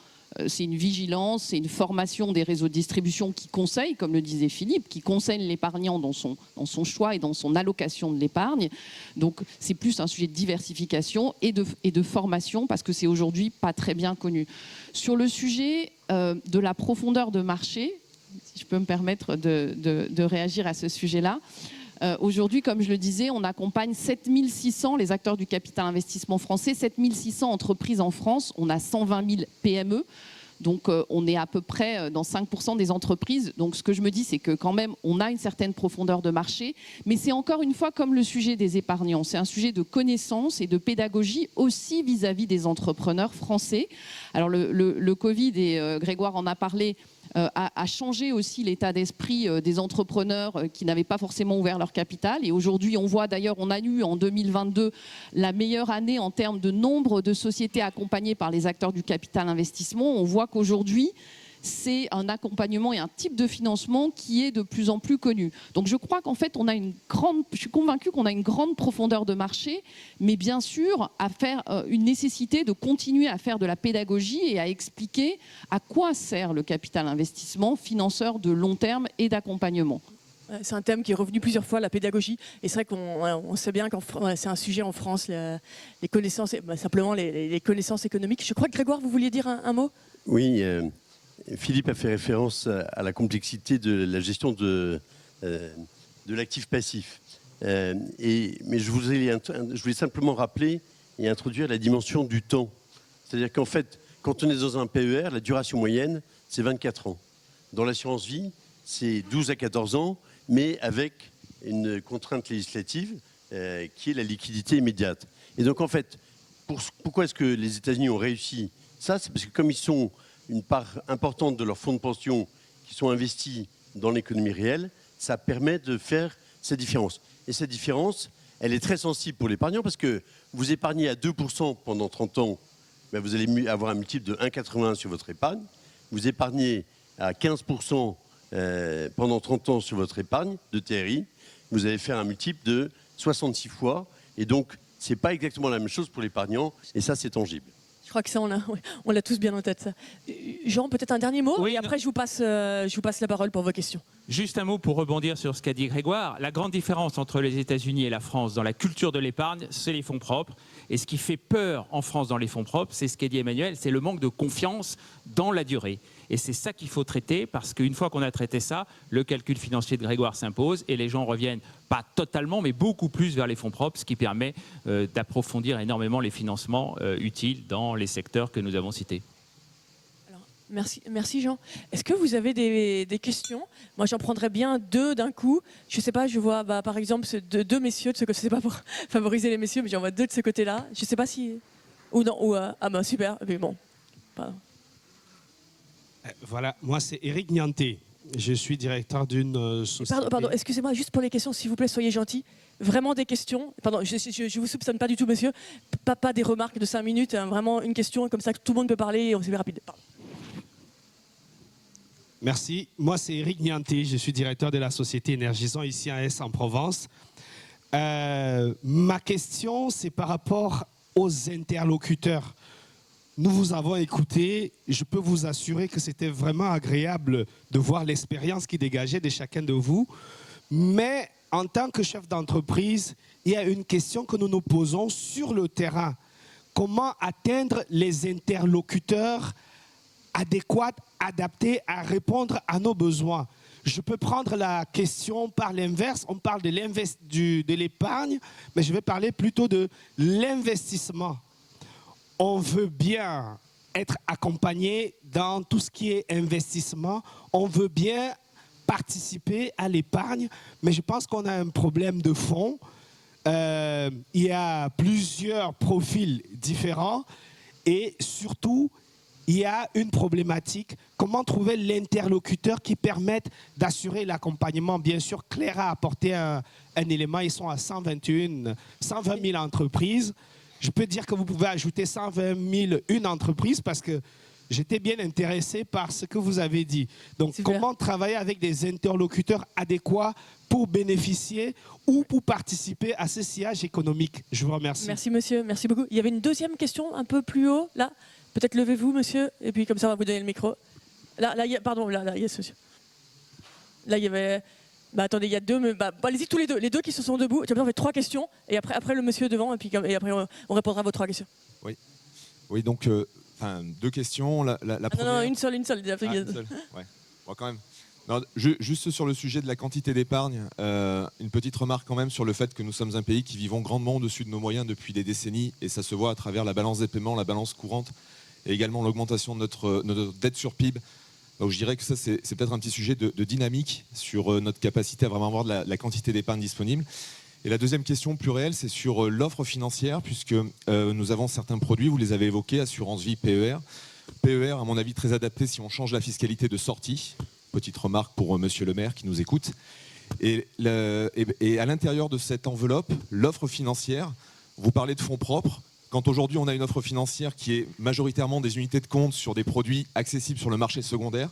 c'est une vigilance, c'est une formation des réseaux de distribution qui conseillent, comme le disait Philippe, qui conseillent l'épargnant dans son choix et dans son allocation de l'épargne. Donc c'est plus un sujet de diversification et de formation, parce que c'est aujourd'hui pas très bien connu. Sur le sujet de la profondeur de marché, si je peux me permettre de réagir à ce sujet-là, aujourd'hui, comme je le disais, on accompagne 7600, les acteurs du capital investissement français, 7600 entreprises en France. On a 120 000 PME. Donc, on est à peu près dans 5% des entreprises. Donc, ce que je me dis, c'est que quand même, on a une certaine profondeur de marché. Mais c'est encore une fois comme le sujet des épargnants. C'est un sujet de connaissance et de pédagogie aussi vis-à-vis des entrepreneurs français. Alors, le Covid, et Grégoire en a parlé, a changé aussi l'état d'esprit des entrepreneurs qui n'avaient pas forcément ouvert leur capital. Et aujourd'hui, on voit d'ailleurs, on a eu en 2022 la meilleure année en termes de nombre de sociétés accompagnées par les acteurs du capital investissement. On voit qu'aujourd'hui, c'est un accompagnement et un type de financement qui est de plus en plus connu. Donc je crois qu'en fait, je suis convaincue qu'on a une grande profondeur de marché, mais bien sûr, à faire une nécessité de continuer à faire de la pédagogie et à expliquer à quoi sert le capital investissement, financeur de long terme et d'accompagnement. C'est un thème qui est revenu plusieurs fois, la pédagogie. Et c'est vrai qu'on sait bien que c'est un sujet en France, les connaissances, simplement les connaissances économiques. Je crois que Grégoire, vous vouliez dire un mot ? Oui, Philippe a fait référence à la complexité de la gestion de l'actif passif. Mais je voulais simplement rappeler et introduire la dimension du temps. C'est-à-dire qu'en fait, quand on est dans un PER, la duration moyenne, c'est 24 ans. Dans l'assurance vie, c'est 12 à 14 ans, mais avec une contrainte législative qui est la liquidité immédiate. Et donc en fait, pourquoi est-ce que les États-Unis ont réussi ça ? C'est parce que comme ils sont une part importante de leurs fonds de pension qui sont investis dans l'économie réelle, ça permet de faire cette différence. Et cette différence, elle est très sensible pour l'épargnant parce que vous épargnez à 2% pendant 30 ans, ben vous allez avoir un multiple de 1,81 sur votre épargne. Vous épargnez à 15% pendant 30 ans sur votre épargne de TRI, vous allez faire un multiple de 66 fois. Et donc, ce n'est pas exactement la même chose pour l'épargnant. Et ça, c'est tangible. Je crois que ça, on l'a tous bien en tête. Ça. Jean, peut-être un dernier mot, oui, et après je vous passe la parole pour vos questions. Juste un mot pour rebondir sur ce qu'a dit Grégoire. La grande différence entre les États-Unis et la France dans la culture de l'épargne, c'est les fonds propres. Et ce qui fait peur en France dans les fonds propres, c'est ce qu'a dit Emmanuel, c'est le manque de confiance dans la durée. Et c'est ça qu'il faut traiter, parce qu'une fois qu'on a traité ça, le calcul financier de Grégoire s'impose et les gens reviennent, pas totalement, mais beaucoup plus vers les fonds propres, ce qui permet d'approfondir énormément les financements utiles dans les secteurs que nous avons cités. Alors, merci Jean. Est-ce que vous avez des questions ? Moi, j'en prendrais bien deux d'un coup. Je ne sais pas, je vois par exemple deux messieurs, de ce côté, c'est pas pour favoriser les messieurs, mais j'en vois deux de ce côté-là. Je ne sais pas si... Ou non, super, mais bon, pardon. Voilà, moi c'est Éric Nianté. Je suis directeur d'une société... Pardon, excusez-moi, juste pour les questions, s'il vous plaît, soyez gentils. Vraiment des questions. Pardon, je ne vous soupçonne pas du tout, monsieur. Pas des remarques de 5 minutes, hein, vraiment une question, comme ça que tout le monde peut parler et on s'est rapide. Pardon. Merci. Moi c'est Éric Nianté, je suis directeur de la société Énergisons ici à Aix-en-Provence. Ma question, c'est par rapport aux interlocuteurs. Nous vous avons écouté, je peux vous assurer que c'était vraiment agréable de voir l'expérience qui dégageait de chacun de vous. Mais en tant que chef d'entreprise, il y a une question que nous nous posons sur le terrain. Comment atteindre les interlocuteurs adéquats, adaptés à répondre à nos besoins? Je peux prendre la question par l'inverse. On parle de l'épargne, mais je vais parler plutôt de l'investissement. On veut bien être accompagné dans tout ce qui est investissement. On veut bien participer à l'épargne, mais je pense qu'on a un problème de fond. Il y a plusieurs profils différents et surtout, il y a une problématique. Comment trouver l'interlocuteur qui permette d'assurer l'accompagnement? Bien sûr, Claire a apporté un élément. Ils sont à 120 000 entreprises. Je peux dire que vous pouvez ajouter 120 000 une entreprise parce que j'étais bien intéressé par ce que vous avez dit. Donc, comment travailler avec des interlocuteurs adéquats pour bénéficier ou pour participer à ce sillage économique? Je vous remercie. Merci monsieur, merci beaucoup. Il y avait une deuxième question un peu plus haut, là. Peut-être levez-vous, monsieur, et puis comme ça, on va vous donner le micro. Là, il y a ce monsieur. Là, il y avait... attendez, il y a deux... allez-y tous les deux. Les deux qui se sont debout. On fait 3 questions, et après le monsieur devant, et après, on répondra à vos 3 questions. Oui, donc, 2 questions. La première... Non, une seule. Une seule. Ouais. Bon, quand même. Non, juste sur le sujet de la quantité d'épargne, une petite remarque quand même sur le fait que nous sommes un pays qui vivons grandement au-dessus de nos moyens depuis des décennies, et ça se voit à travers la balance des paiements, la balance courante, et également l'augmentation de notre dette sur PIB. Donc je dirais que ça, c'est peut-être un petit sujet de dynamique sur notre capacité à vraiment avoir de la quantité d'épargne disponible. Et la deuxième question plus réelle, c'est sur l'offre financière, puisque nous avons certains produits, vous les avez évoqués, assurance vie, PER. PER, à mon avis, très adapté si on change la fiscalité de sortie. Petite remarque pour monsieur le maire qui nous écoute. Et à l'intérieur de cette enveloppe, l'offre financière, vous parlez de fonds propres. Quand aujourd'hui on a une offre financière qui est majoritairement des unités de compte sur des produits accessibles sur le marché secondaire,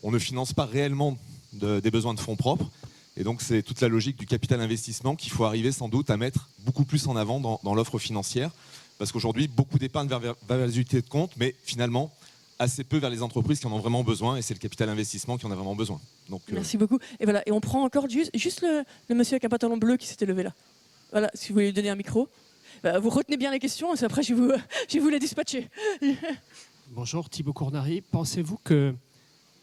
on ne finance pas réellement des besoins de fonds propres. Et donc c'est toute la logique du capital investissement qu'il faut arriver sans doute à mettre beaucoup plus en avant dans l'offre financière. Parce qu'aujourd'hui, beaucoup d'épargne vers les unités de compte, mais finalement, assez peu vers les entreprises qui en ont vraiment besoin, et c'est le capital investissement qui en a vraiment besoin. Donc, Merci beaucoup. Et voilà, et on prend encore juste le monsieur avec un pantalon bleu qui s'était levé là. Voilà, si vous voulez lui donner un micro. Vous retenez bien les questions, et après je vais vous les dispatcher. Bonjour, Thibaut Cournary. Pensez-vous que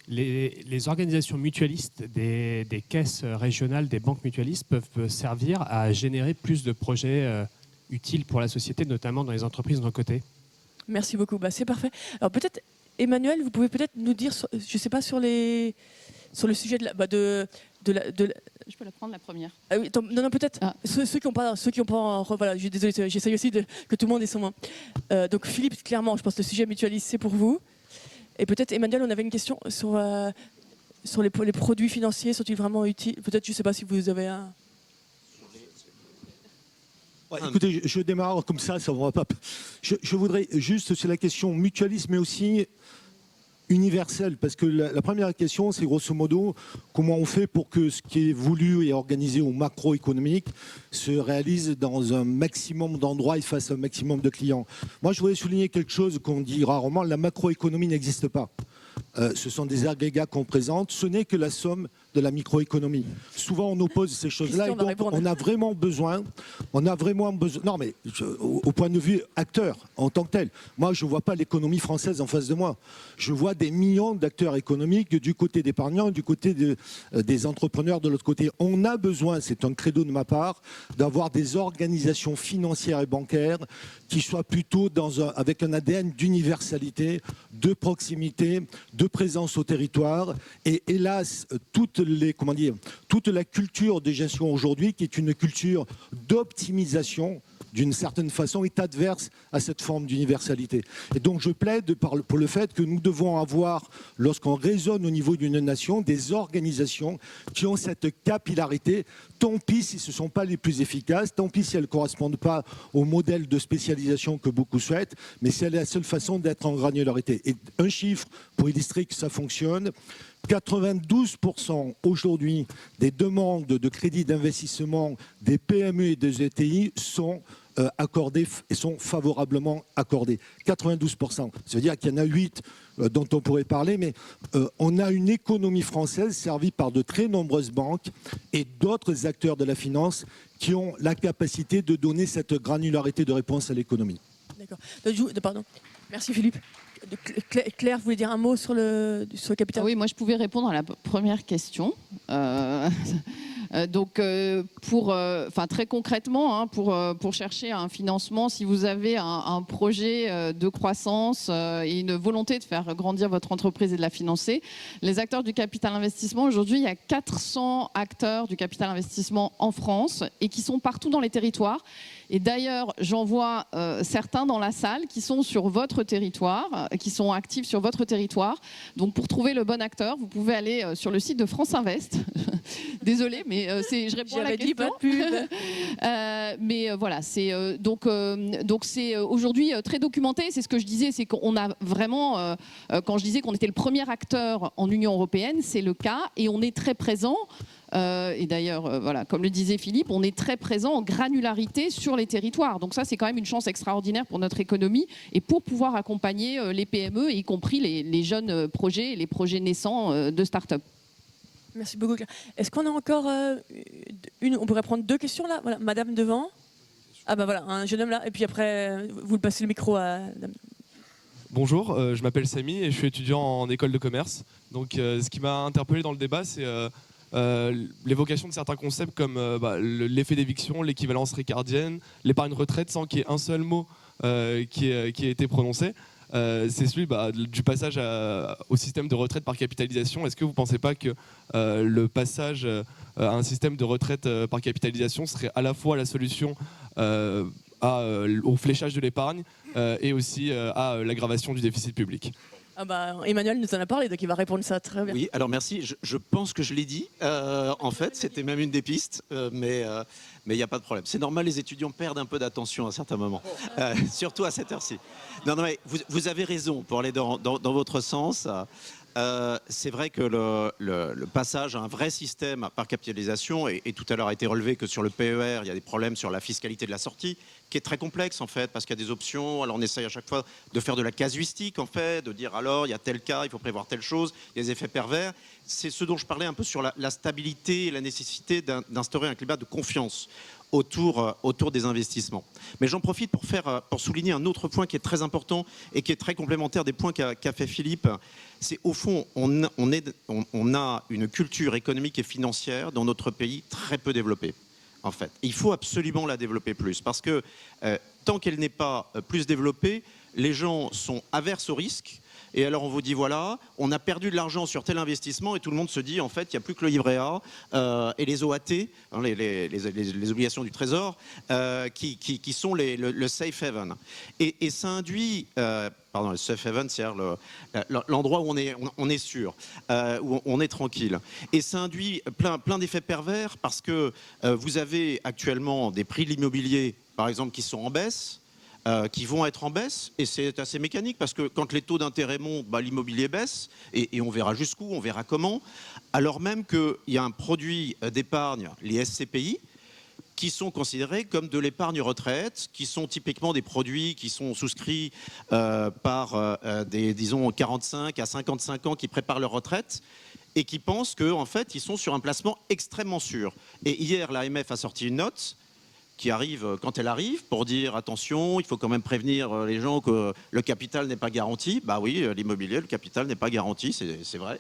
les organisations mutualistes des caisses régionales, des banques mutualistes peuvent servir à générer plus de projets utiles pour la société, notamment dans les entreprises de notre côté? Merci beaucoup, c'est parfait. Alors peut-être, Emmanuel, vous pouvez peut-être nous dire, je ne sais pas, sur le sujet de Je peux la prendre la première. Ah oui, non, peut-être. Ceux qui n'ont pas, voilà, je suis désolé, j'essaye aussi que tout le monde ait son main. Donc Philippe, clairement, je pense que le sujet mutualiste, c'est pour vous. Et peut-être, Emmanuel, on avait une question sur les produits financiers, sont-ils vraiment utiles? Peut-être, je ne sais pas si vous avez un... Écoutez, je démarre comme ça ne va pas. Je voudrais juste, c'est la question mutualiste, mais aussi universelle, parce que la première question, c'est grosso modo, comment on fait pour que ce qui est voulu et organisé au macroéconomique se réalise dans un maximum d'endroits et face à un maximum de clients. Moi, je voudrais souligner quelque chose qu'on dit rarement, la macroéconomie n'existe pas. Ce sont des agrégats qu'on présente, ce n'est que la somme de la microéconomie. Souvent, on oppose ces choses-là, et donc on a vraiment besoin, non mais au point de vue acteur, en tant que tel, moi je ne vois pas l'économie française en face de moi. Je vois des millions d'acteurs économiques du côté d'épargnants, du côté des entrepreneurs de l'autre côté. On a besoin, c'est un credo de ma part, d'avoir des organisations financières et bancaires qui soient plutôt avec un ADN d'universalité, de proximité, de présence au territoire. Et hélas, toute la culture de gestion aujourd'hui, qui est une culture d'optimisation, d'une certaine façon, est adverse à cette forme d'universalité. Et donc je plaide pour le fait que nous devons avoir, lorsqu'on raisonne au niveau d'une nation, des organisations qui ont cette capillarité. Tant pis si ce ne sont pas les plus efficaces, tant pis si elles ne correspondent pas au modèle de spécialisation que beaucoup souhaitent, mais c'est la seule façon d'être en granularité. Et un chiffre pour illustrer que ça fonctionne, 92% aujourd'hui des demandes de crédit d'investissement des PME et des ETI sont accordées et sont favorablement accordées. 92%. Ça veut dire qu'il y en a 8 dont on pourrait parler, mais on a une économie française servie par de très nombreuses banques et d'autres acteurs de la finance qui ont la capacité de donner cette granularité de réponse à l'économie. D'accord. Pardon. Merci Philippe. Claire, vous voulez dire un mot sur le capital? Oui, moi je pouvais répondre à la première question. Donc, très concrètement, pour chercher un financement, si vous avez un projet de croissance et une volonté de faire grandir votre entreprise et de la financer, les acteurs du capital investissement, aujourd'hui, il y a 400 acteurs du capital investissement en France et qui sont partout dans les territoires. Et d'ailleurs, j'en vois certains dans la salle qui sont sur votre territoire, qui sont actifs sur votre territoire. Donc, pour trouver le bon acteur, vous pouvez aller sur le site de France Invest. Désolée, mais je réponds à la question. Pas de pub. Mais voilà, c'est donc c'est aujourd'hui très documenté. C'est ce que je disais, c'est qu'on a vraiment, quand je disais qu'on était le premier acteur en Union européenne, c'est le cas, et on est très présent Et d'ailleurs, voilà, comme le disait Philippe, on est très présent en granularité sur les territoires. Donc ça, c'est quand même une chance extraordinaire pour notre économie et pour pouvoir accompagner les PME, y compris les jeunes projets, les projets naissants de start-up. Merci beaucoup. Est-ce qu'on a encore on pourrait prendre 2 questions là. Voilà, Madame devant. Ah bah voilà, un jeune homme là. Et puis après, vous le passez le micro à... Bonjour, je m'appelle Samy et je suis étudiant en école de commerce. Donc ce qui m'a interpellé dans le débat, c'est l'évocation de certains concepts comme l'effet d'éviction, l'équivalence ricardienne, l'épargne retraite, sans qu'il y ait un seul mot qui ait été prononcé. C'est celui du passage au système de retraite par capitalisation. Est-ce que vous ne pensez pas que le passage à un système de retraite par capitalisation serait à la fois la solution au fléchage de l'épargne et aussi à l'aggravation du déficit public? Ah bah, Emmanuel nous en a parlé, donc il va répondre ça très bien. Oui, alors merci. Je pense que je l'ai dit. En fait, c'était même une des pistes, mais il n'y a pas de problème. C'est normal, les étudiants perdent un peu d'attention à certains moments, surtout à cette heure-ci. Non, mais vous avez raison pour aller dans votre sens. C'est vrai que le passage à un vrai système par capitalisation, et tout à l'heure a été relevé que sur le PER, il y a des problèmes sur la fiscalité de la sortie, qui est très complexe en fait, parce qu'il y a des options. Alors on essaye à chaque fois de faire de la casuistique en fait, de dire alors il y a tel cas, il faut prévoir telle chose, il y a des effets pervers. C'est ce dont je parlais un peu sur la stabilité et la nécessité d'instaurer un climat de confiance autour des investissements. Mais j'en profite pour souligner un autre point qui est très important et qui est très complémentaire des points qu'a fait Philippe. C'est au fond, on a une culture économique et financière dans notre pays très peu développée. En fait, il faut absolument la développer plus parce que tant qu'elle n'est pas plus développée, les gens sont averses au risque. Et alors on vous dit voilà, on a perdu de l'argent sur tel investissement et tout le monde se dit en fait il n'y a plus que le livret A et les OAT, hein, les obligations du Trésor, qui sont le safe haven. Et ça induit, le safe haven, c'est-à-dire l'endroit où on est sûr, où on est tranquille. Et ça induit plein d'effets pervers parce que vous avez actuellement des prix de l'immobilier, par exemple, qui sont en baisse. Qui vont être en baisse, et c'est assez mécanique parce que quand les taux d'intérêt montent, l'immobilier baisse, et on verra jusqu'où, on verra comment, alors même qu'il y a un produit d'épargne, les SCPI, qui sont considérés comme de l'épargne retraite, qui sont typiquement des produits qui sont souscrits par disons 45 à 55 ans qui préparent leur retraite, et qui pensent qu'en fait, ils sont sur un placement extrêmement sûr. Et hier, l'AMF a sorti une note qui arrive quand elle arrive pour dire attention, il faut quand même prévenir les gens que le capital n'est pas garanti. Bah oui, l'immobilier, le capital n'est pas garanti, c'est vrai.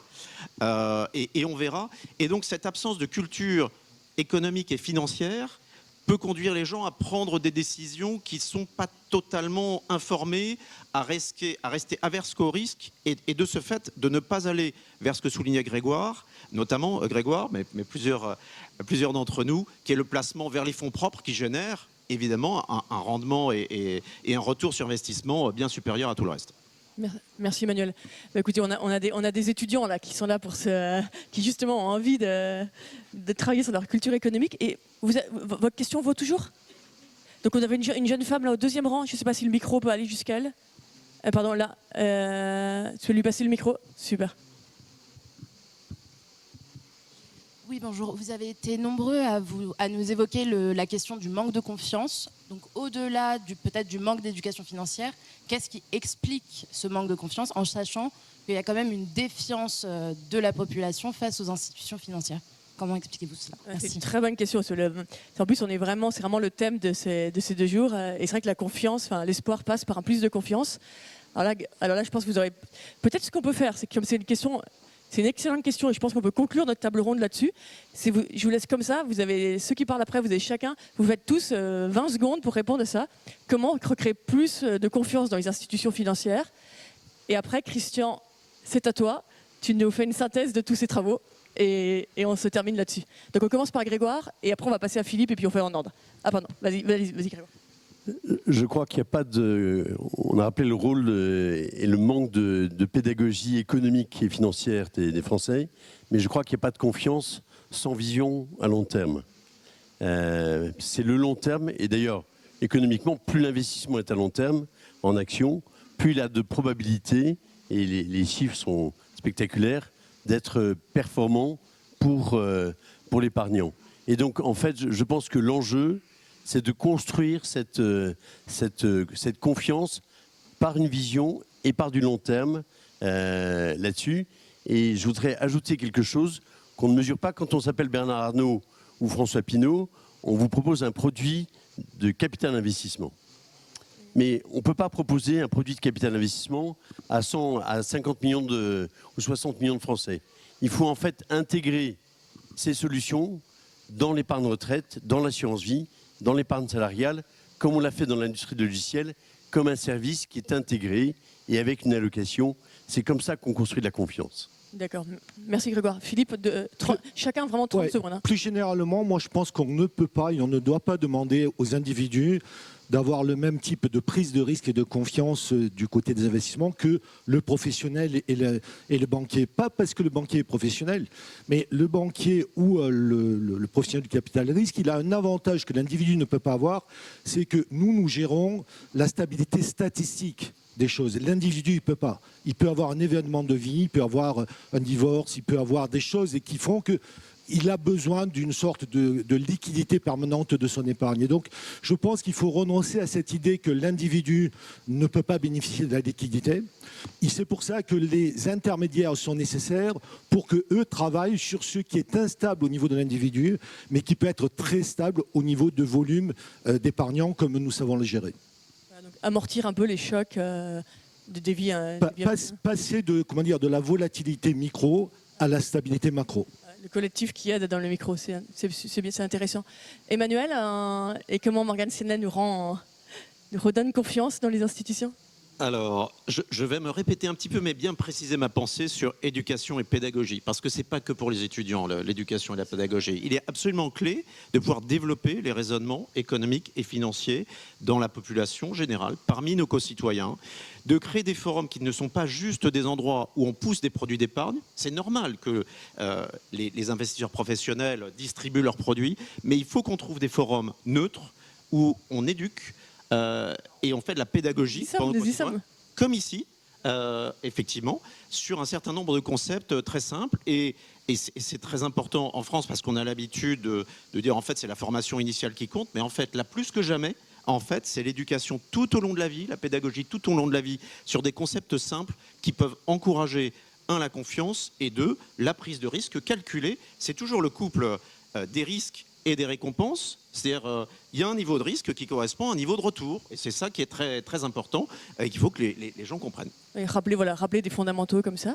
Et on verra. Et donc cette absence de culture économique et financière peut conduire les gens à prendre des décisions qui ne sont pas totalement informées, à rester averses au risque et de ce fait de ne pas aller vers ce que soulignait Grégoire, notamment Grégoire, mais plusieurs d'entre nous, qui est le placement vers les fonds propres qui génère évidemment un rendement et un retour sur investissement bien supérieur à tout le reste. Merci Emmanuel. Écoutez, on a des étudiants là qui sont là qui justement ont envie de travailler sur leur culture économique. Et votre question vaut toujours? Donc on avait une jeune femme là au 2e rang. Je ne sais pas si le micro peut aller jusqu'à elle. Pardon, là. Tu peux lui passer le micro? Super. Oui, bonjour. Vous avez été nombreux à nous évoquer la question du manque de confiance. Donc, au-delà peut-être du manque d'éducation financière, qu'est-ce qui explique ce manque de confiance en sachant qu'il y a quand même une défiance de la population face aux institutions financières? Comment expliquez-vous cela? C'est une très bonne question. En plus, c'est vraiment le thème de ces 2 jours. Et c'est vrai que la confiance, l'espoir passe par un plus de confiance. Alors là, je pense que vous aurez... Peut-être ce qu'on peut faire, c'est que comme c'est une question... C'est une excellente question et je pense qu'on peut conclure notre table ronde là-dessus. Je vous laisse comme ça, vous avez ceux qui parlent après, vous avez chacun, vous faites tous 20 secondes pour répondre à ça. Comment recréer plus de confiance dans les institutions financières? Et après, Christian, c'est à toi. Tu nous fais une synthèse de tous ces travaux et on se termine là-dessus. Donc on commence par Grégoire et après on va passer à Philippe et puis on fait en ordre. Ah pardon, vas-y Grégoire. Je crois qu'il n'y a pas de... On a rappelé le rôle et le manque de pédagogie économique et financière des Français, mais je crois qu'il n'y a pas de confiance sans vision à long terme. C'est le long terme, et d'ailleurs, économiquement, plus l'investissement est à long terme, en action, plus il a de probabilité, et les chiffres sont spectaculaires, d'être performant pour pour l'épargnant. Et donc, en fait, je pense que l'enjeu, c'est de construire cette confiance par une vision et par du long terme là-dessus. Et je voudrais ajouter quelque chose qu'on ne mesure pas quand on s'appelle Bernard Arnault ou François Pinault. On vous propose un produit de capital investissement. Mais on ne peut pas proposer un produit de capital investissement à 50 millions ou 60 millions de Français. Il faut en fait intégrer ces solutions dans l'épargne retraite, dans l'assurance vie, dans l'épargne salariale, comme on l'a fait dans l'industrie de logiciels, comme un service qui est intégré et avec une allocation. C'est comme ça qu'on construit de la confiance. D'accord. Merci Grégoire. Philippe, chacun vraiment 30 secondes. Hein. Plus généralement, moi je pense qu'on ne peut pas et on ne doit pas demander aux individus d'avoir le même type de prise de risque et de confiance du côté des investissements que le professionnel et le banquier. Pas parce que le banquier est professionnel, mais le banquier ou le professionnel du capital risque, il a un avantage que l'individu ne peut pas avoir, c'est que nous gérons la stabilité statistique des choses. L'individu, il peut pas. Il peut avoir un événement de vie, il peut avoir un divorce, il peut avoir des choses qui font que il a besoin d'une sorte de liquidité permanente de son épargne. Et donc, je pense qu'il faut renoncer à cette idée que l'individu ne peut pas bénéficier de la liquidité. Et c'est pour ça que les intermédiaires sont nécessaires pour qu'eux travaillent sur ce qui est instable au niveau de l'individu, mais qui peut être très stable au niveau de volume d'épargnants, comme nous savons le gérer. Donc, amortir un peu les chocs des vies. Passer de la volatilité micro à la stabilité macro. Le collectif qui aide dans le micro, c'est bien, c'est intéressant. Emmanuel, et comment Morgane Stennet nous redonne confiance dans les institutions ? Alors, je vais me répéter un petit peu, mais bien préciser ma pensée sur éducation et pédagogie, parce que ce n'est pas que pour les étudiants, l'éducation et la pédagogie. Il est absolument clé de pouvoir développer les raisonnements économiques et financiers dans la population générale, parmi nos concitoyens, de créer des forums qui ne sont pas juste des endroits où on pousse des produits d'épargne. C'est normal que les investisseurs professionnels distribuent leurs produits, mais il faut qu'on trouve des forums neutres où on éduque, et on fait de la pédagogie comme ici, effectivement, sur un certain nombre de concepts très simples. Et c'est très important en France parce qu'on a l'habitude de dire en fait c'est la formation initiale qui compte, mais en fait là plus que jamais, en fait c'est l'éducation tout au long de la vie, la pédagogie tout au long de la vie sur des concepts simples qui peuvent encourager la confiance et la prise de risque calculée. C'est toujours le couple des risques et des récompenses, c'est-à-dire il y a un niveau de risque qui correspond à un niveau de retour, et c'est ça qui est très, très important et qu'il faut que les gens comprennent. Et rappeler des fondamentaux comme ça.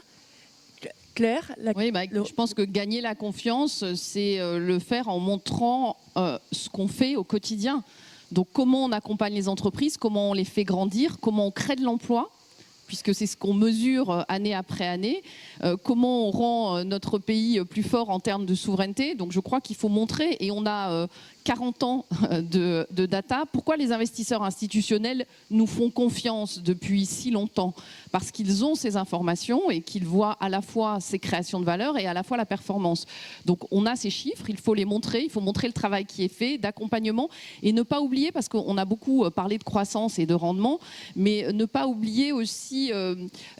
Claire, je pense que gagner la confiance, c'est le faire en montrant ce qu'on fait au quotidien. Donc comment on accompagne les entreprises, comment on les fait grandir, comment on crée de l'emploi, puisque c'est ce qu'on mesure année après année, comment on rend notre pays plus fort en termes de souveraineté. Donc je crois qu'il faut montrer, et on a 40 ans de data. Pourquoi les investisseurs institutionnels nous font confiance depuis si longtemps ? Parce qu'ils ont ces informations et qu'ils voient à la fois ces créations de valeur et à la fois la performance. Donc on a ces chiffres, il faut les montrer, il faut montrer le travail qui est fait, d'accompagnement, et ne pas oublier, parce qu'on a beaucoup parlé de croissance et de rendement, mais ne pas oublier aussi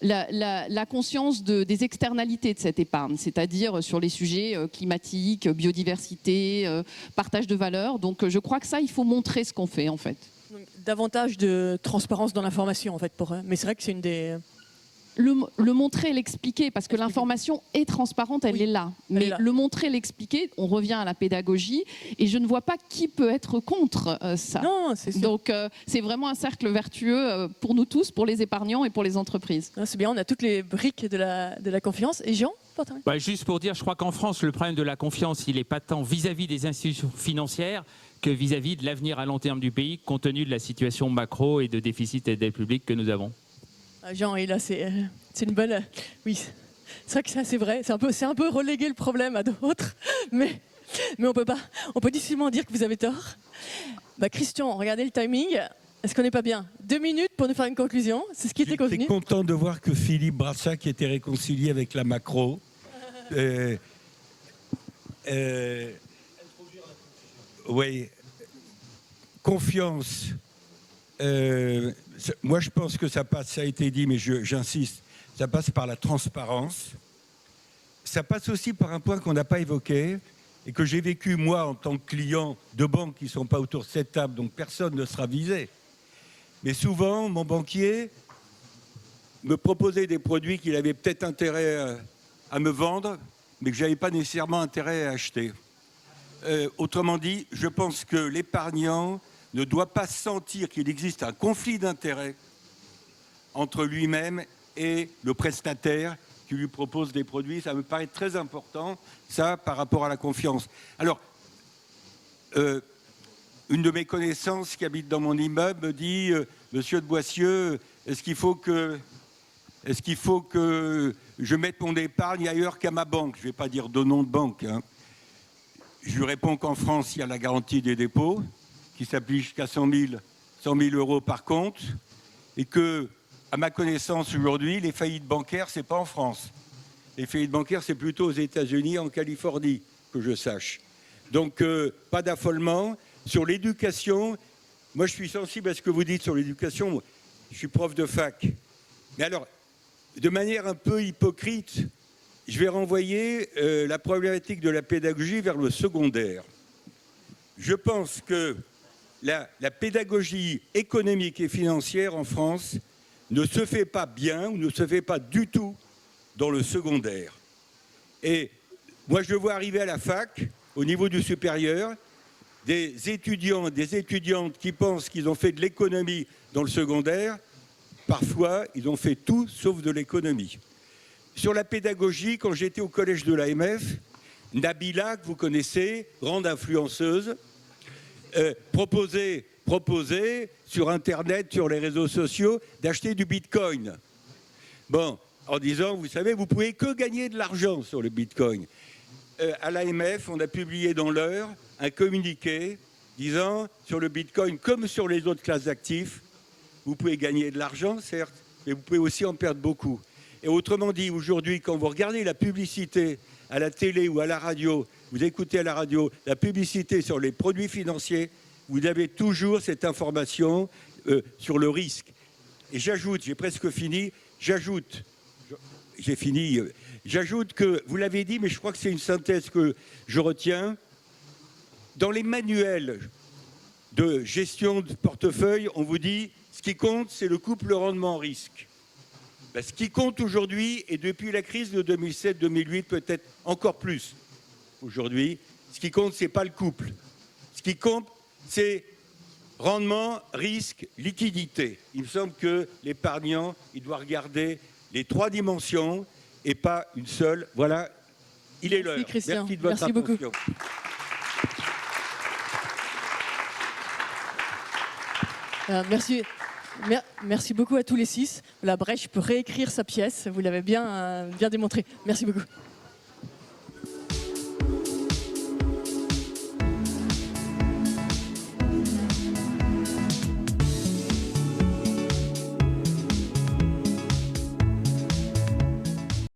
la conscience des externalités de cette épargne, c'est-à-dire sur les sujets climatiques, biodiversité, partage de valeur. Donc je crois que ça, il faut montrer ce qu'on fait en fait. Donc, davantage de transparence dans l'information en fait pour eux. Mais c'est vrai que c'est une des... Le montrer, l'expliquer, parce que l'information est transparente, elle est là. Mais le montrer, l'expliquer, on revient à la pédagogie, et je ne vois pas qui peut être contre ça. Non, c'est sûr. Donc c'est vraiment un cercle vertueux pour nous tous, pour les épargnants et pour les entreprises. C'est bien, on a toutes les briques de la confiance. Et Jean ? Juste pour dire, je crois qu'en France, le problème de la confiance, il n'est pas tant vis-à-vis des institutions financières que vis-à-vis de l'avenir à long terme du pays, compte tenu de la situation macro et de déficit et d'aide publique que nous avons. Jean, et là, c'est une bonne... Oui, c'est vrai que ça, c'est vrai. C'est un peu reléguer le problème à d'autres, mais on peut pas. On peut difficilement dire que vous avez tort. Christian, regardez le timing. Est-ce qu'on n'est pas bien ? 2 minutes pour nous faire une conclusion. C'est ce qui était convenu. J'étais content de voir que Philippe Brassac était réconcilié avec la macro. Oui. Confiance. Moi, je pense que ça passe, ça a été dit, mais j'insiste, ça passe par la transparence. Ça passe aussi par un point qu'on n'a pas évoqué, et que j'ai vécu, moi, en tant que client de banques qui ne sont pas autour de cette table, donc personne ne sera visé. Mais souvent, mon banquier me proposait des produits qu'il avait peut-être intérêt à me vendre, mais que je n'avais pas nécessairement intérêt à acheter. Autrement dit, je pense que l'épargnant ne doit pas sentir qu'il existe un conflit d'intérêts entre lui-même et le prestataire qui lui propose des produits. Ça me paraît très important, ça, par rapport à la confiance. Alors, une de mes connaissances qui habite dans mon immeuble me dit Monsieur de Boissieu, est-ce qu'il faut que je mette mon épargne ailleurs qu'à ma banque? Je ne vais pas dire de nom de banque. Hein. Je lui réponds qu'en France, il y a la garantie des dépôts qui s'applique jusqu'à 100 000 euros par compte et que, à ma connaissance aujourd'hui, les faillites bancaires, ce n'est pas en France. Les faillites bancaires, c'est plutôt aux États-Unis, en Californie, que je sache. Donc, pas d'affolement. Sur l'éducation, moi, je suis sensible à ce que vous dites sur l'éducation. Je suis prof de fac. Mais alors, de manière un peu hypocrite, je vais renvoyer la problématique de la pédagogie vers le secondaire. Je pense que la pédagogie économique et financière en France ne se fait pas bien ou ne se fait pas du tout dans le secondaire. Et moi, je vois arriver à la fac, au niveau du supérieur, des étudiants et des étudiantes qui pensent qu'ils ont fait de l'économie dans le secondaire. Parfois, ils ont fait tout sauf de l'économie. Sur la pédagogie, quand j'étais au collège de l'AMF, Nabila, que vous connaissez, grande influenceuse, proposait sur Internet, sur les réseaux sociaux, d'acheter du Bitcoin. Bon, en disant, vous savez, vous pouvez que gagner de l'argent sur le Bitcoin. À l'AMF, on a publié dans l'heure un communiqué disant, sur le Bitcoin, comme sur les autres classes d'actifs, vous pouvez gagner de l'argent, certes, mais vous pouvez aussi en perdre beaucoup. Et autrement dit, aujourd'hui, quand vous regardez la publicité à la télé ou à la radio, vous écoutez à la radio la publicité sur les produits financiers, vous avez toujours cette information sur le risque. Et j'ajoute, j'ai presque fini, j'ajoute que, vous l'avez dit, mais je crois que c'est une synthèse que je retiens, dans les manuels de gestion de portefeuille, on vous dit, ce qui compte, c'est le couple rendement-risque. Ben, ce qui compte aujourd'hui, et depuis la crise de 2007-2008, peut-être encore plus aujourd'hui, ce qui compte, ce n'est pas le couple. Ce qui compte, c'est rendement, risque, liquidité. Il me semble que l'épargnant, il doit regarder les trois dimensions et pas une seule. Voilà, il est l'heure. Merci Christian. Merci de votre Merci beaucoup. attention. Merci beaucoup à tous les 6. La Brèche peut réécrire sa pièce, vous l'avez bien démontré. Merci beaucoup.